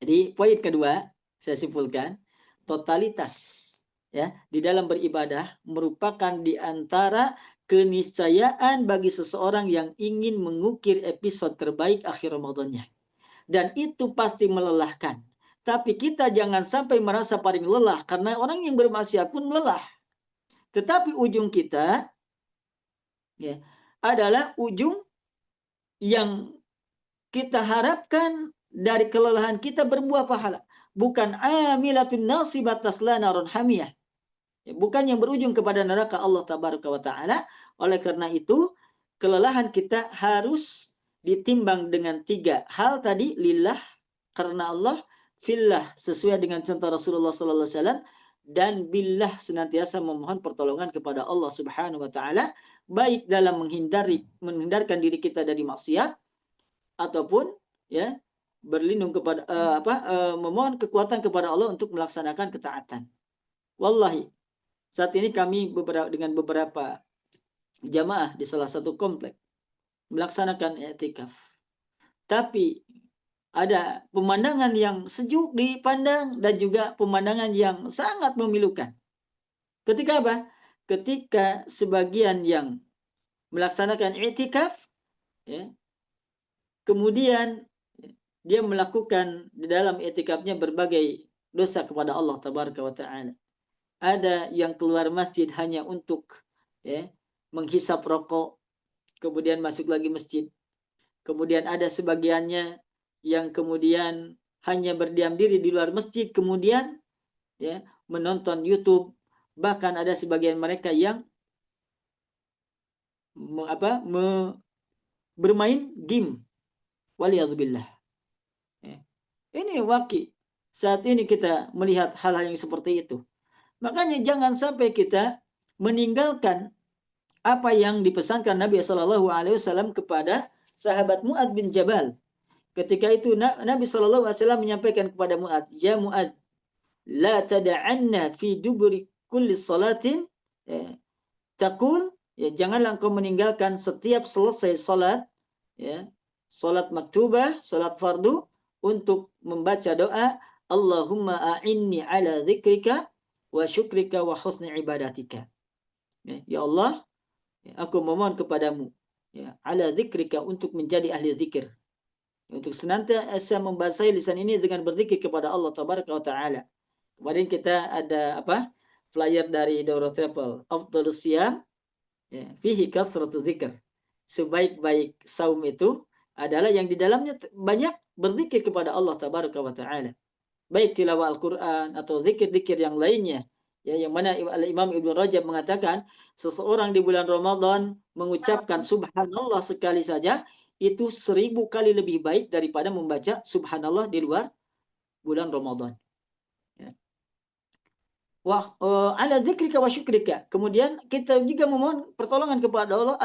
Jadi poin kedua, saya simpulkan, totalitas ya di dalam beribadah merupakan di antara keniscayaan bagi seseorang yang ingin mengukir episode terbaik akhir Ramadannya. Dan itu pasti melelahkan. Tapi kita jangan sampai merasa paling lelah, karena orang yang bermaksiat pun lelah. Tetapi ujung kita ya adalah ujung yang kita harapkan dari kelelahan kita berbuah pahala. Bukan amilatun nasibat tasla narun hamiyah. Bukan yang berujung kepada neraka Allah tabaraka wa ta'ala. Oleh karena itu, kelelahan kita harus ditimbang dengan 3 hal tadi. Lillah, karena Allah. Fillah, sesuai dengan contoh Rasulullah sallallahu alaihi wasallam. Dan billah, senantiasa memohon pertolongan kepada Allah subhanahu wa ta'ala, baik dalam menghindarkan diri kita dari maksiat, ataupun ya berlindung kepada memohon kekuatan kepada Allah untuk melaksanakan ketaatan. Wallahi, saat ini kami dengan beberapa jamaah di salah satu komplek melaksanakan i'tikaf. Tapi ada pemandangan yang sejuk dipandang dan juga pemandangan yang sangat memilukan. Ketika apa? Ketika sebagian yang melaksanakan i'tikaf ya, kemudian dia melakukan di dalam i'tikafnya berbagai dosa kepada Allah tabaraka wa ta'ala. Ada yang keluar masjid hanya untuk ya menghisap rokok, kemudian masuk lagi masjid. Kemudian ada sebagiannya yang kemudian hanya berdiam diri di luar masjid, kemudian ya menonton YouTube. Bahkan ada sebagian mereka yang bermain game. Waliyadzubillah. Ya. Ini waqi. Saat ini kita melihat hal-hal yang seperti itu. Makanya jangan sampai kita meninggalkan apa yang dipesankan Nabi SAW kepada sahabat Mu'adz bin Jabal. Ketika itu Nabi SAW menyampaikan kepada Mu'adz, ya Mu'adz, la tada'anna fi duburi kulli salatin taqul, ya, janganlah engkau meninggalkan setiap selesai salat, ya, salat maktubah, salat fardu, untuk membaca doa, Allahumma a'inni ala dzikrika wa syukrika wa husni ibadatika. Ya Allah, aku memohon kepadamu ya ala dzikrika, untuk menjadi ahli zikir, untuk senantiasa membasahi lisan ini dengan berzikir kepada Allah tabaraka wa taala. Kemarin kita ada flyer dari Daurah Travel, afdhalus siyam ya fihi kasratu dzikr. Sebaik-baik saum itu adalah yang di dalamnya banyak berzikir kepada Allah tabaraka wa taala, baik tilawah Al-Quran atau zikir-zikir yang lainnya. Ya, yang mana Imam Ibnu Rajab mengatakan seseorang di bulan Ramadan mengucapkan subhanallah sekali saja itu 1000 kali lebih baik daripada membaca subhanallah di luar bulan Ramadan. Ya. Ala dzikrika wa syukrika. Kemudian kita juga memohon pertolongan kepada Allah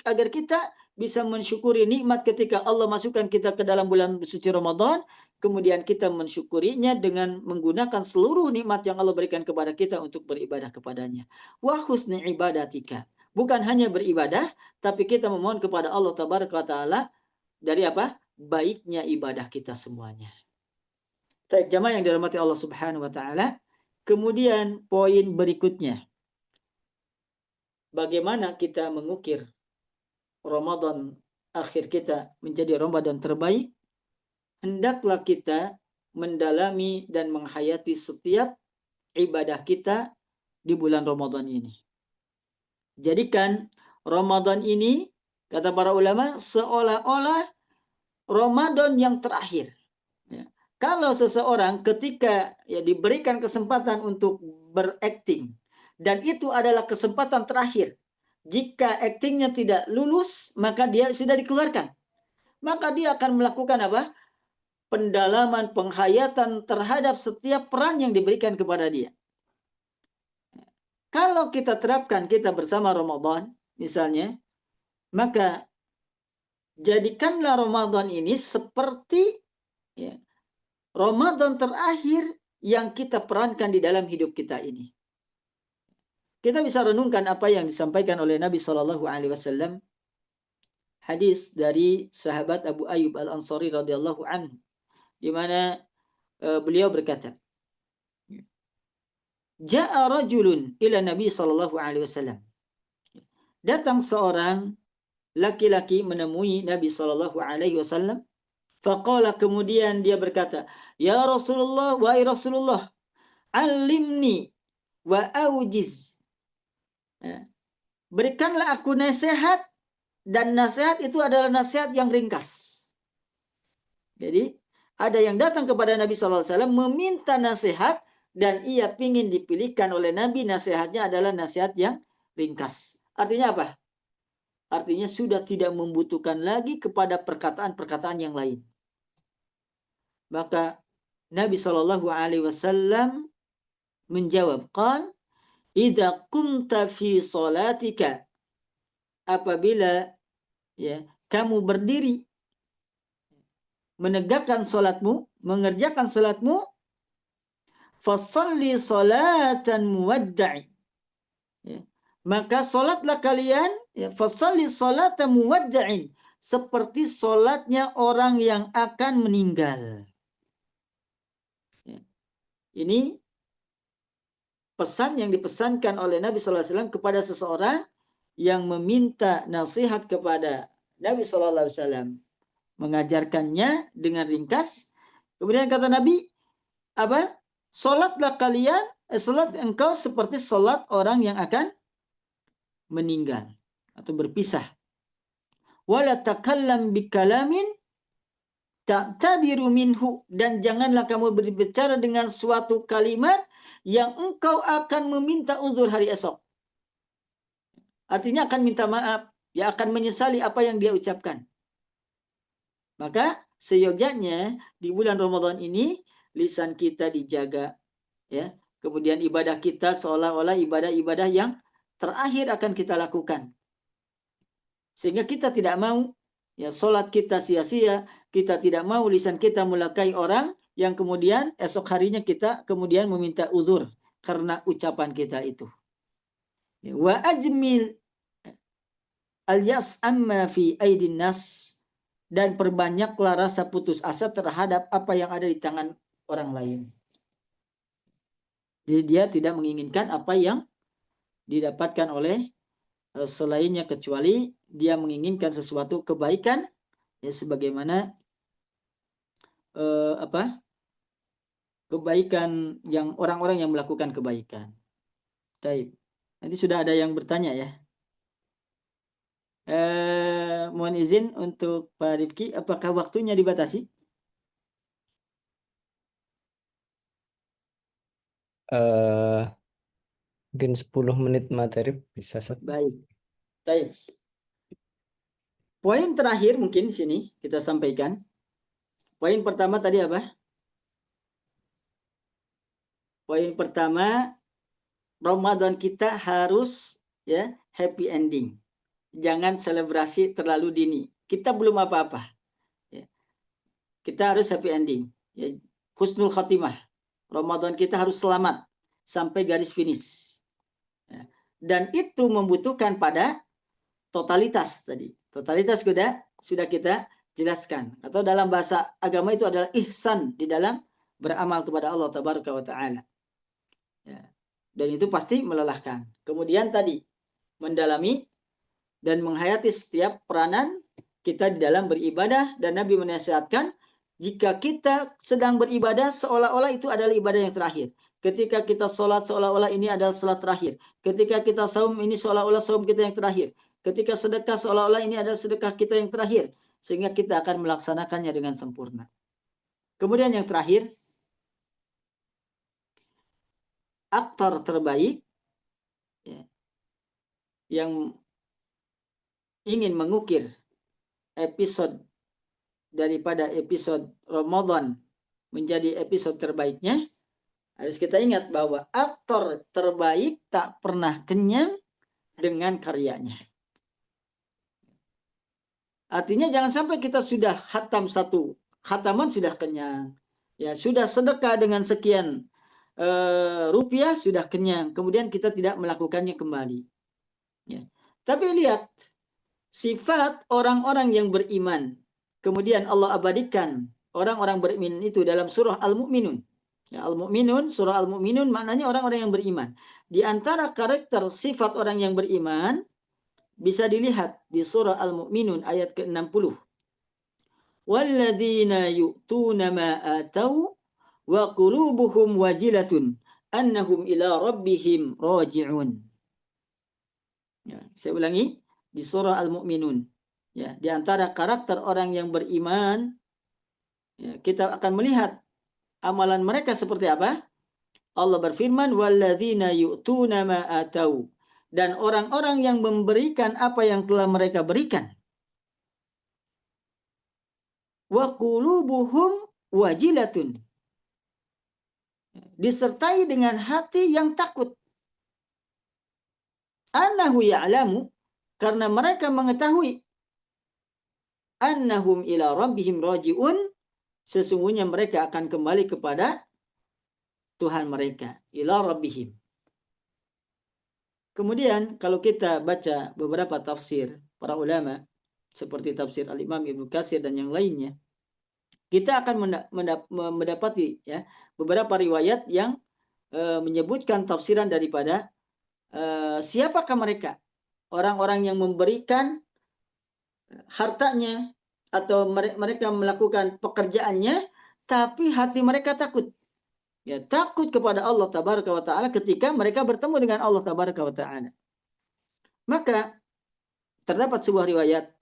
agar kita bisa mensyukuri nikmat ketika Allah masukkan kita ke dalam bulan suci Ramadan, kemudian kita mensyukurinya dengan menggunakan seluruh nikmat yang Allah berikan kepada kita untuk beribadah kepadanya. Wa husni ibadatika. Bukan hanya beribadah, tapi kita memohon kepada Allah tabaraka wa taala dari baiknya ibadah kita semuanya. Baik jamaah yang dirahmati Allah Subhanahu wa taala. Kemudian poin berikutnya, bagaimana kita mengukir Ramadan akhir kita menjadi Ramadan terbaik? Hendaklah kita mendalami dan menghayati setiap ibadah kita di bulan Ramadan ini. Jadikan Ramadan ini, kata para ulama, seolah-olah Ramadan yang terakhir. Ya. Kalau seseorang ketika ya diberikan kesempatan untuk berakting dan itu adalah kesempatan terakhir, jika aktingnya tidak lulus maka dia sudah dikeluarkan. Maka dia akan melakukan apa? Pendalaman, penghayatan terhadap setiap peran yang diberikan kepada dia. Kalau kita terapkan kita bersama Ramadan misalnya, maka jadikanlah Ramadan ini seperti ya, Ramadan terakhir yang kita perankan di dalam hidup kita ini. Kita bisa renungkan apa yang disampaikan oleh Nabi Shallallahu Alaihi Wasallam, hadis dari sahabat Abu Ayyub Al Ansari radhiyallahu anhu, di mana beliau berkata, Ja'a rajulun ila Nabi Shallallahu Alaihi Wasallam. Datang seorang laki-laki menemui Nabi Shallallahu Alaihi Wasallam. Faqala, kemudian dia berkata, Ya Rasulullah, wahai Rasulullah, alimni wa aujiz. Berikanlah aku nasihat, dan nasihat itu adalah nasihat yang ringkas. Jadi ada yang datang kepada Nabi SAW meminta nasihat, dan ia ingin dipilihkan oleh Nabi, nasihatnya adalah nasihat yang ringkas. Artinya apa? Artinya sudah tidak membutuhkan lagi kepada perkataan-perkataan yang lain. Maka Nabi Shallallahu Alaihi Wasallam menjawab, qal, idza qumta fi salatika, apabila ya kamu berdiri menegakkan salatmu, mengerjakan salatmu, fasalli salatan muwadda'i, ya, maka salatlah kalian, ya, fasalli salatan muwadda'in, seperti salatnya orang yang akan meninggal. Ini pesan yang dipesankan oleh Nabi SAW kepada seseorang yang meminta nasihat kepada Nabi SAW, mengajarkannya dengan ringkas. Kemudian kata Nabi, apa? Salatlah kalian, salat engkau seperti salat orang yang akan meninggal atau berpisah. Wala takallam bikalamin ta'tabiru minhu, dan janganlah kamu berbicara dengan suatu kalimat yang engkau akan meminta uzur hari esok. Artinya akan minta maaf, ya akan menyesali apa yang dia ucapkan. Maka seyogyanya di bulan Ramadan ini lisan kita dijaga, ya. Kemudian ibadah kita seolah-olah ibadah-ibadah yang terakhir akan kita lakukan. Sehingga kita tidak mau ya salat kita sia-sia, kita tidak mau lisan kita melukai orang yang kemudian esok harinya kita kemudian meminta uzur karena ucapan kita itu. Wa ajmil al-yas amma fi aidin nas, dan perbanyaklah rasa putus asa terhadap apa yang ada di tangan orang lain. Jadi dia tidak menginginkan apa yang didapatkan oleh selainnya, kecuali dia menginginkan sesuatu kebaikan, ya sebagaimana kebaikan yang orang-orang yang melakukan kebaikan. Baik. Nanti sudah ada yang bertanya ya. Mohon izin untuk Pak Rifki, apakah waktunya dibatasi? Mungkin 10 menit materi bisa. Baik. Baik. Poin terakhir mungkin sini kita sampaikan. Poin pertama tadi apa? Poin pertama, Ramadan kita harus ya happy ending. Jangan selebrasi terlalu dini. Kita belum apa-apa. Ya. Kita harus happy ending. Ya. Husnul khatimah. Ramadan kita harus selamat sampai garis finish. Ya. Dan itu membutuhkan pada totalitas tadi. Totalitas sudah kita jelaskan. Atau dalam bahasa agama itu adalah ihsan di dalam beramal kepada Allah Tabaraka wa Ta'ala. Ya. Dan itu pasti melelahkan. Kemudian tadi mendalami dan menghayati setiap peranan kita di dalam beribadah, dan Nabi menasihatkan jika kita sedang beribadah seolah-olah itu adalah ibadah yang terakhir. Ketika kita sholat seolah-olah ini adalah sholat terakhir. Ketika kita saum ini seolah-olah saum kita yang terakhir. Ketika sedekah seolah-olah ini adalah sedekah kita yang terakhir. Sehingga kita akan melaksanakannya dengan sempurna. Kemudian yang terakhir, aktor terbaik ya, yang ingin mengukir episode daripada episode Ramadan menjadi episode terbaiknya, harus kita ingat bahwa aktor terbaik tak pernah kenyang dengan karyanya. Artinya jangan sampai kita sudah hatam satu khataman sudah kenyang, ya sudah sedekah dengan sekian rupiah sudah kenyang, kemudian kita tidak melakukannya kembali. Ya. Tapi lihat sifat orang-orang yang beriman, kemudian Allah abadikan orang-orang beriman itu dalam surah Al-Mu'minun. Ya, Al-Mu'minun, surah Al-Mu'minun maknanya orang-orang yang beriman. Di antara karakter sifat orang yang beriman bisa dilihat di surah Al-Mu'minun ayat ke-60. Walladzina yu'tuna ma atau wa qulubuhum wajilatun annahum ila rabbihim raji'un. Ya, saya ulangi di surah Al-Mu'minun. Ya, di antara karakter orang yang beriman, ya, kita akan melihat amalan mereka seperti apa. Allah berfirman, walladzina yu'tuna ma atau, dan orang-orang yang memberikan apa yang telah mereka berikan. Wa qulubuhum wajilatun, disertai dengan hati yang takut. Annahu ya'lamu, karena mereka mengetahui. Annahum ila rabbihim raji'un, sesungguhnya mereka akan kembali kepada Tuhan mereka. Ila rabbihim. Kemudian kalau kita baca beberapa tafsir para ulama seperti tafsir Al-Imam Ibnu Katsir dan yang lainnya, kita akan mendapati ya beberapa riwayat yang menyebutkan tafsiran daripada siapakah mereka, orang-orang yang memberikan hartanya atau mereka melakukan pekerjaannya tapi hati mereka takut. Ya, takut kepada Allah tabaraka wa taala ketika mereka bertemu dengan Allah tabaraka wa taala. Maka terdapat sebuah riwayat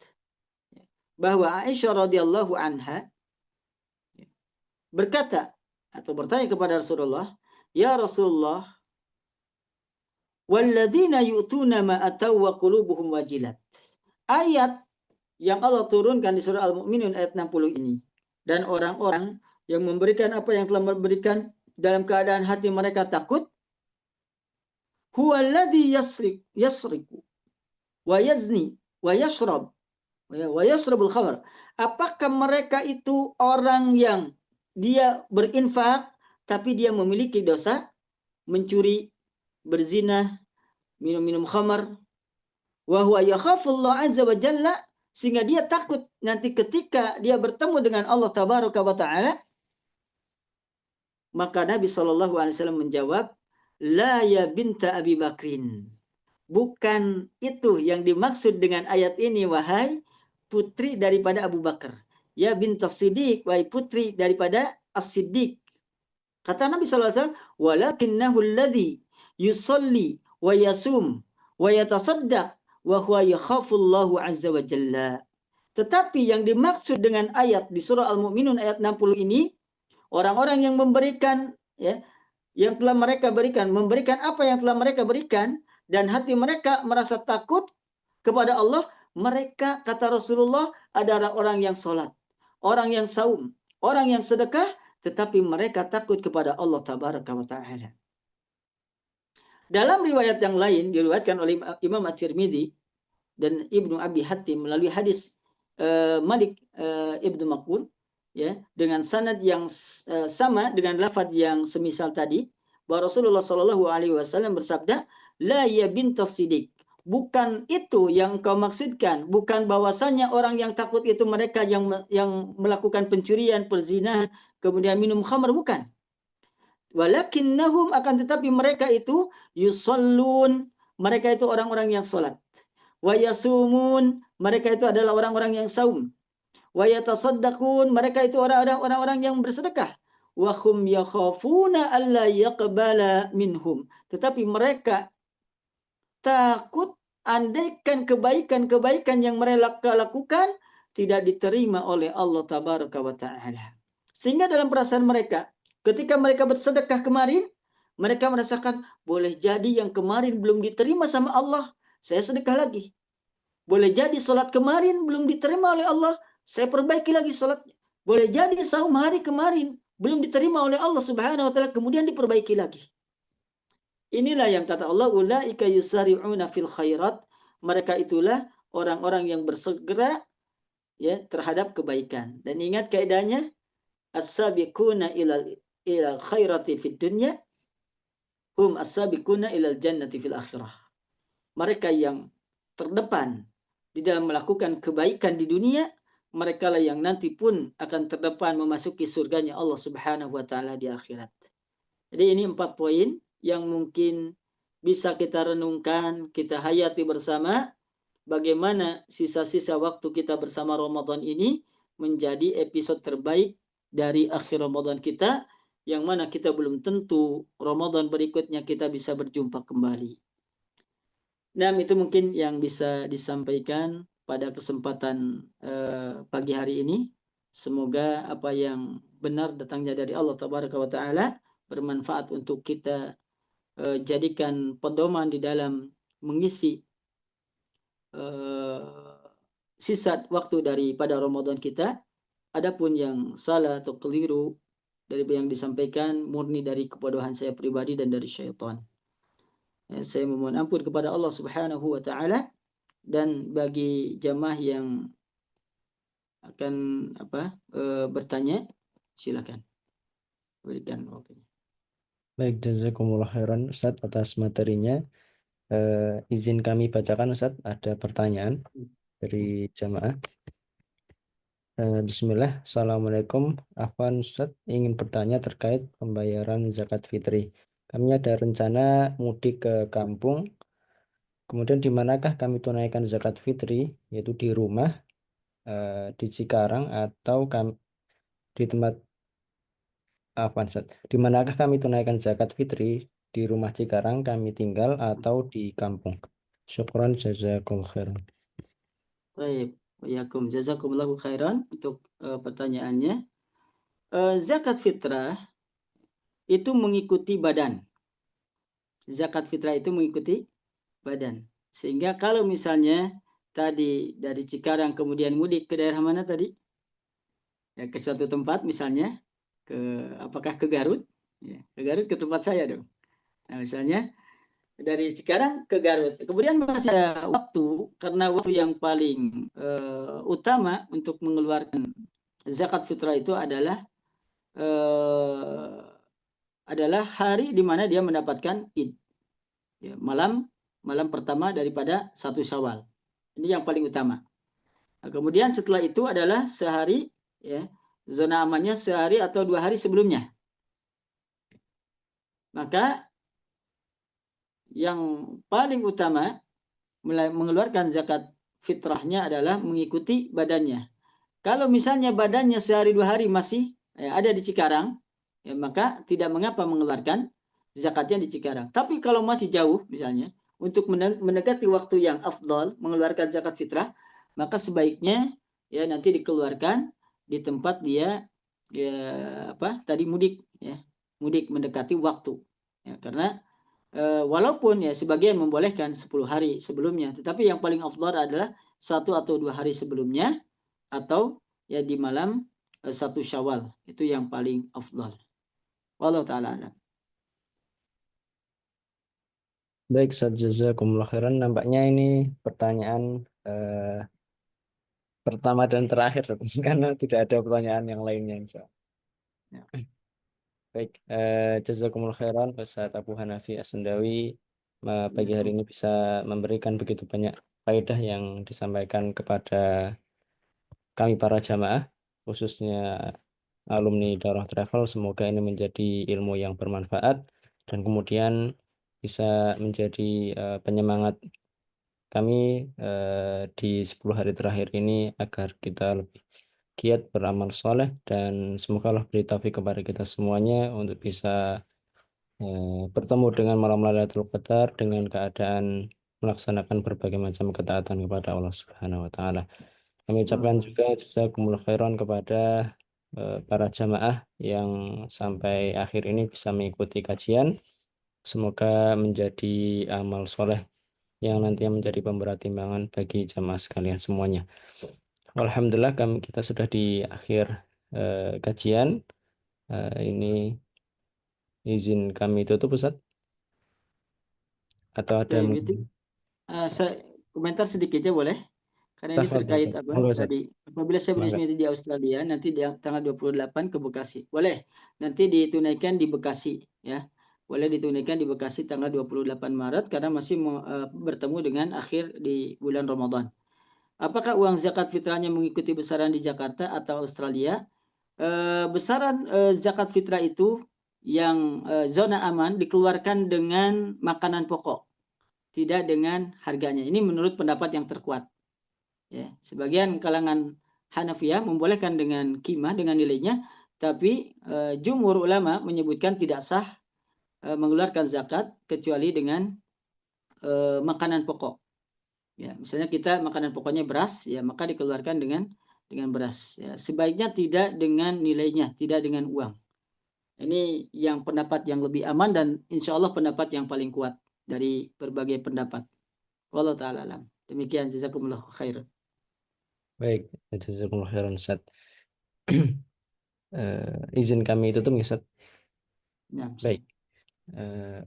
bahwa Aisyah radhiyallahu anha berkata atau bertanya kepada Rasulullah, "Ya Rasulullah, walladzina yu'tuna ma ataw wa qulubuhum wajilat." Ayat yang Allah turunkan di surah Al-Mu'minun ayat 60 ini. Dan orang-orang yang memberikan apa yang telah memberikan dalam keadaan hati mereka takut, huwallazi yasriku wa yazni wa yashrab wa yashrabul khamr. Apakah mereka itu orang yang dia berinfak tapi dia memiliki dosa, mencuri, berzina, minum-minum khamar, wa huwa yakhafullah azza wa jalla, sehingga dia takut nanti ketika dia bertemu dengan Allah tabaraka wa taala. Maka Nabi SAW menjawab, la ya binta Abi Bakrin, bukan itu yang dimaksud dengan ayat ini, wahai putri daripada Abu Bakar. Ya binta Siddiq, wahai putri daripada As-Siddiq. Kata Nabi SAW, walakinnahu alladhi yusalli wa yasum wa yatasaddaq wa huwa yakhafullahu azza wa jalla. Tetapi yang dimaksud dengan ayat di surah Al-Mu'minun ayat 60 ini, orang-orang yang memberikan ya, yang telah mereka berikan, memberikan apa yang telah mereka berikan dan hati mereka merasa takut kepada Allah, mereka kata Rasulullah adalah orang yang salat, orang yang saum, orang yang sedekah, tetapi mereka takut kepada Allah tabaraka wa taala. Dalam riwayat yang lain diriwayatkan oleh Imam At-Tirmidzi dan Ibnu Abi Hatim melalui hadis Malik Ibnu Maqbul, ya, dengan sanad yang sama dengan lafaz yang semisal tadi, bahwa Rasulullah Shallallahu Alaihi Wasallam bersabda, la ya bintas Siddiq, bukan itu yang kau maksudkan, bukan bahwasanya orang yang takut itu mereka yang melakukan pencurian, perzinahan, kemudian minum khamr, bukan. Walakinnahum, akan tetapi mereka itu yusallun, mereka itu orang-orang yang salat, wa yasumun, mereka itu adalah orang-orang yang saum, wa yatasaddaqun, mereka itu orang-orang yang bersedekah, wa hum yakhafuna alla yaqbala minhum, tetapi mereka takut andaikan kebaikan-kebaikan yang mereka lakukan tidak diterima oleh Allah tabaraka wa taala. Sehingga dalam perasaan mereka, ketika mereka bersedekah kemarin, mereka merasakan boleh jadi yang kemarin belum diterima sama Allah, saya sedekah lagi. Boleh jadi sholat kemarin belum diterima oleh Allah, saya perbaiki lagi sholatnya. Boleh jadi saum hari kemarin belum diterima oleh Allah Subhanahu wa taala, kemudian diperbaiki lagi. Inilah yang kata Allah, ulaika yusari'una fil khairat. Mereka itulah orang-orang yang bersegera ya terhadap kebaikan. Dan ingat kaidahnya, as-sabiquna ilal khairati fid dunya hum as-sabiquna ilal jannati fil akhirah. Mereka yang terdepan di dalam melakukan kebaikan di dunia, mereka lah yang nanti pun akan terdepan memasuki surganya Allah Subhanahu wa taala di akhirat. Jadi ini 4 poin yang mungkin bisa kita renungkan, kita hayati bersama, bagaimana sisa-sisa waktu kita bersama Ramadan ini menjadi episode terbaik dari akhir Ramadan kita, yang mana kita belum tentu Ramadan berikutnya kita bisa berjumpa kembali. Nah, itu mungkin yang bisa disampaikan pada kesempatan pagi hari ini. Semoga apa yang benar datangnya dari Allah Tabaraka wa Ta'ala bermanfaat untuk kita jadikan pedoman di dalam mengisi sisa waktu daripada Ramadan kita. Adapun yang salah atau keliru dari yang disampaikan murni dari kebodohan saya pribadi dan dari syaitan. Saya memohon ampun kepada Allah Subhanahu wa taala, dan bagi jamaah yang akan bertanya, silakan berikan waktunya. Baik, jazakumullah khairan Ustaz atas materinya. Izin kami bacakan Ustaz, ada pertanyaan dari jamaah. Bismillah, Assalamualaikum. Afwan Ustaz, ingin bertanya terkait pembayaran zakat fitri. Kami ada rencana mudik ke kampung. Kemudian di manakah kami tunaikan zakat fitri, yaitu di rumah, di Cikarang, atau di tempat Afwan Ustaz. Di manakah kami tunaikan zakat fitri, di rumah Cikarang kami tinggal atau di kampung? Syukran jazakumullah khairan. Baik, wayakum jazakumullahu khairan untuk pertanyaannya. Zakat fitrah itu mengikuti badan. Zakat fitrah itu mengikuti badan. Sehingga kalau misalnya tadi dari Cikarang kemudian mudik ke daerah mana tadi? Ya, ke suatu tempat misalnya, apakah ke Garut? Ya, ke Garut, ke tempat saya dong. Nah, misalnya dari Cikarang ke Garut. Kemudian masih ada waktu, karena waktu yang paling utama untuk mengeluarkan zakat fitrah itu adalah hari di mana dia mendapatkan Id. Ya, malam pertama daripada 1 Syawal. Ini yang paling utama. Nah, kemudian setelah itu adalah sehari, ya, zona amannya sehari atau 2 hari sebelumnya. Maka yang paling utama mengeluarkan zakat fitrahnya adalah mengikuti badannya. Kalau misalnya badannya sehari 2 hari masih ada di Cikarang, ya, maka tidak mengapa mengeluarkan zakatnya di Cikarang. Tapi kalau masih jauh misalnya, untuk mendekati waktu yang afdal mengeluarkan zakat fitrah, maka sebaiknya ya nanti dikeluarkan di tempat dia tadi mudik, ya, mudik mendekati waktu, ya, karena walaupun ya sebagian membolehkan 10 hari sebelumnya, tetapi yang paling afdal adalah 1 atau 2 hari sebelumnya, atau ya di malam 1 Syawal, itu yang paling afdal. Wallahu taala alam. Baik, Ustaz, jazakumullah khairan. Nampaknya ini pertanyaan pertama dan terakhir, Ustaz. Karena tidak ada pertanyaan yang lainnya, insya Allah. Ya. Baik, jazakumullah khairan Ustaz Abu Hanafi As-Sendawi, pagi hari ini bisa memberikan begitu banyak faedah yang disampaikan kepada kami para jamaah, khususnya alumni Darah Travel. Semoga ini menjadi ilmu yang bermanfaat dan kemudian bisa menjadi penyemangat kami di 10 hari terakhir ini agar kita lebih giat beramal soleh, dan semoga Allah beri taufik kepada kita semuanya untuk bisa bertemu dengan malam Lailatul Qadar dengan keadaan melaksanakan berbagai macam ketaatan kepada Allah Subhanahu wa taala. Kami ucapkan juga jazakumullah khairan kepada para jamaah yang sampai akhir ini bisa mengikuti kajian. Semoga menjadi amal soleh yang nantinya menjadi pemberat timbangan bagi jamaah sekalian semuanya. Alhamdulillah kita sudah di akhir kajian. Ini izin kami tutup, Ustaz. Atau ada Baik, itu saya komentar sedikit aja boleh? Karena ini Tafadhol, terkait Ustaz. apa Monggo, Ustaz. tadi. Apabila saya Mangga. beresmiti di Australia, nanti di tanggal 28 ke Bekasi. Boleh. Nanti ditunaikan di Bekasi, ya. Boleh ditunaikan di Bekasi tanggal 28 Maret karena masih bertemu dengan akhir di bulan Ramadan. Apakah uang zakat fitrahnya mengikuti besaran di Jakarta atau Australia? Besaran zakat fitrah itu yang zona aman dikeluarkan dengan makanan pokok, tidak dengan harganya. Ini menurut pendapat yang terkuat. Ya, sebagian kalangan Hanafiyah membolehkan dengan kimah dengan nilainya, tapi jumhur ulama menyebutkan tidak sah mengeluarkan zakat kecuali dengan makanan pokok. Ya, misalnya kita makanan pokoknya beras, ya maka dikeluarkan dengan beras. Ya, sebaiknya tidak dengan nilainya, tidak dengan uang. Ini yang pendapat yang lebih aman dan insya Allah pendapat yang paling kuat dari berbagai pendapat. Wallahu ta'ala alam. Demikian, jazakumullah khair. Baik, jazakumullah khairan, Ustaz. Izin kami tutup, ya, Ustaz. Ya, Baik. Eh,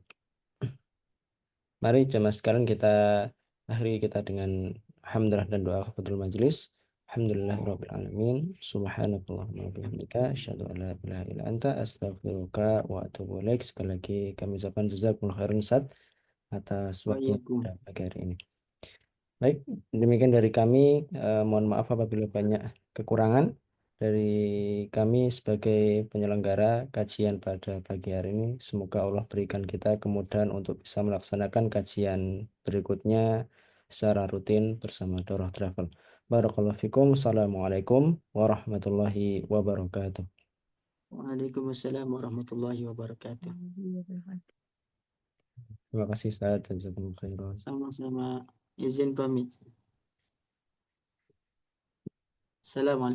Mari jemaah sekalian kita akhiri kita dengan hamdalah dan doa kafatul majelis. Alhamdulillahirabbil alamin. Subhanakallahumma wa bihamdika asyhadu an la ilaha illa anta astaghfiruka wa atubu ilaik. Sekali lagi kami ucapkan jazakumullah khairan, Ustaz, atas waktu Waalaikum. pada pagi hari ini. Baik, demikian dari kami. Mohon maaf apabila banyak kekurangan dari kami sebagai penyelenggara kajian pada pagi hari ini. Semoga Allah berikan kita kemudahan untuk bisa melaksanakan kajian berikutnya secara rutin bersama Doroh Travel. Barakallahu fikum. Assalamualaikum warahmatullahi wabarakatuh. Waalaikumsalam warahmatullahi wabarakatuh. Terima kasih, Ustaz. Jazakumullah khairan. Sama-sama. Izin pamit. Assalamualaikum.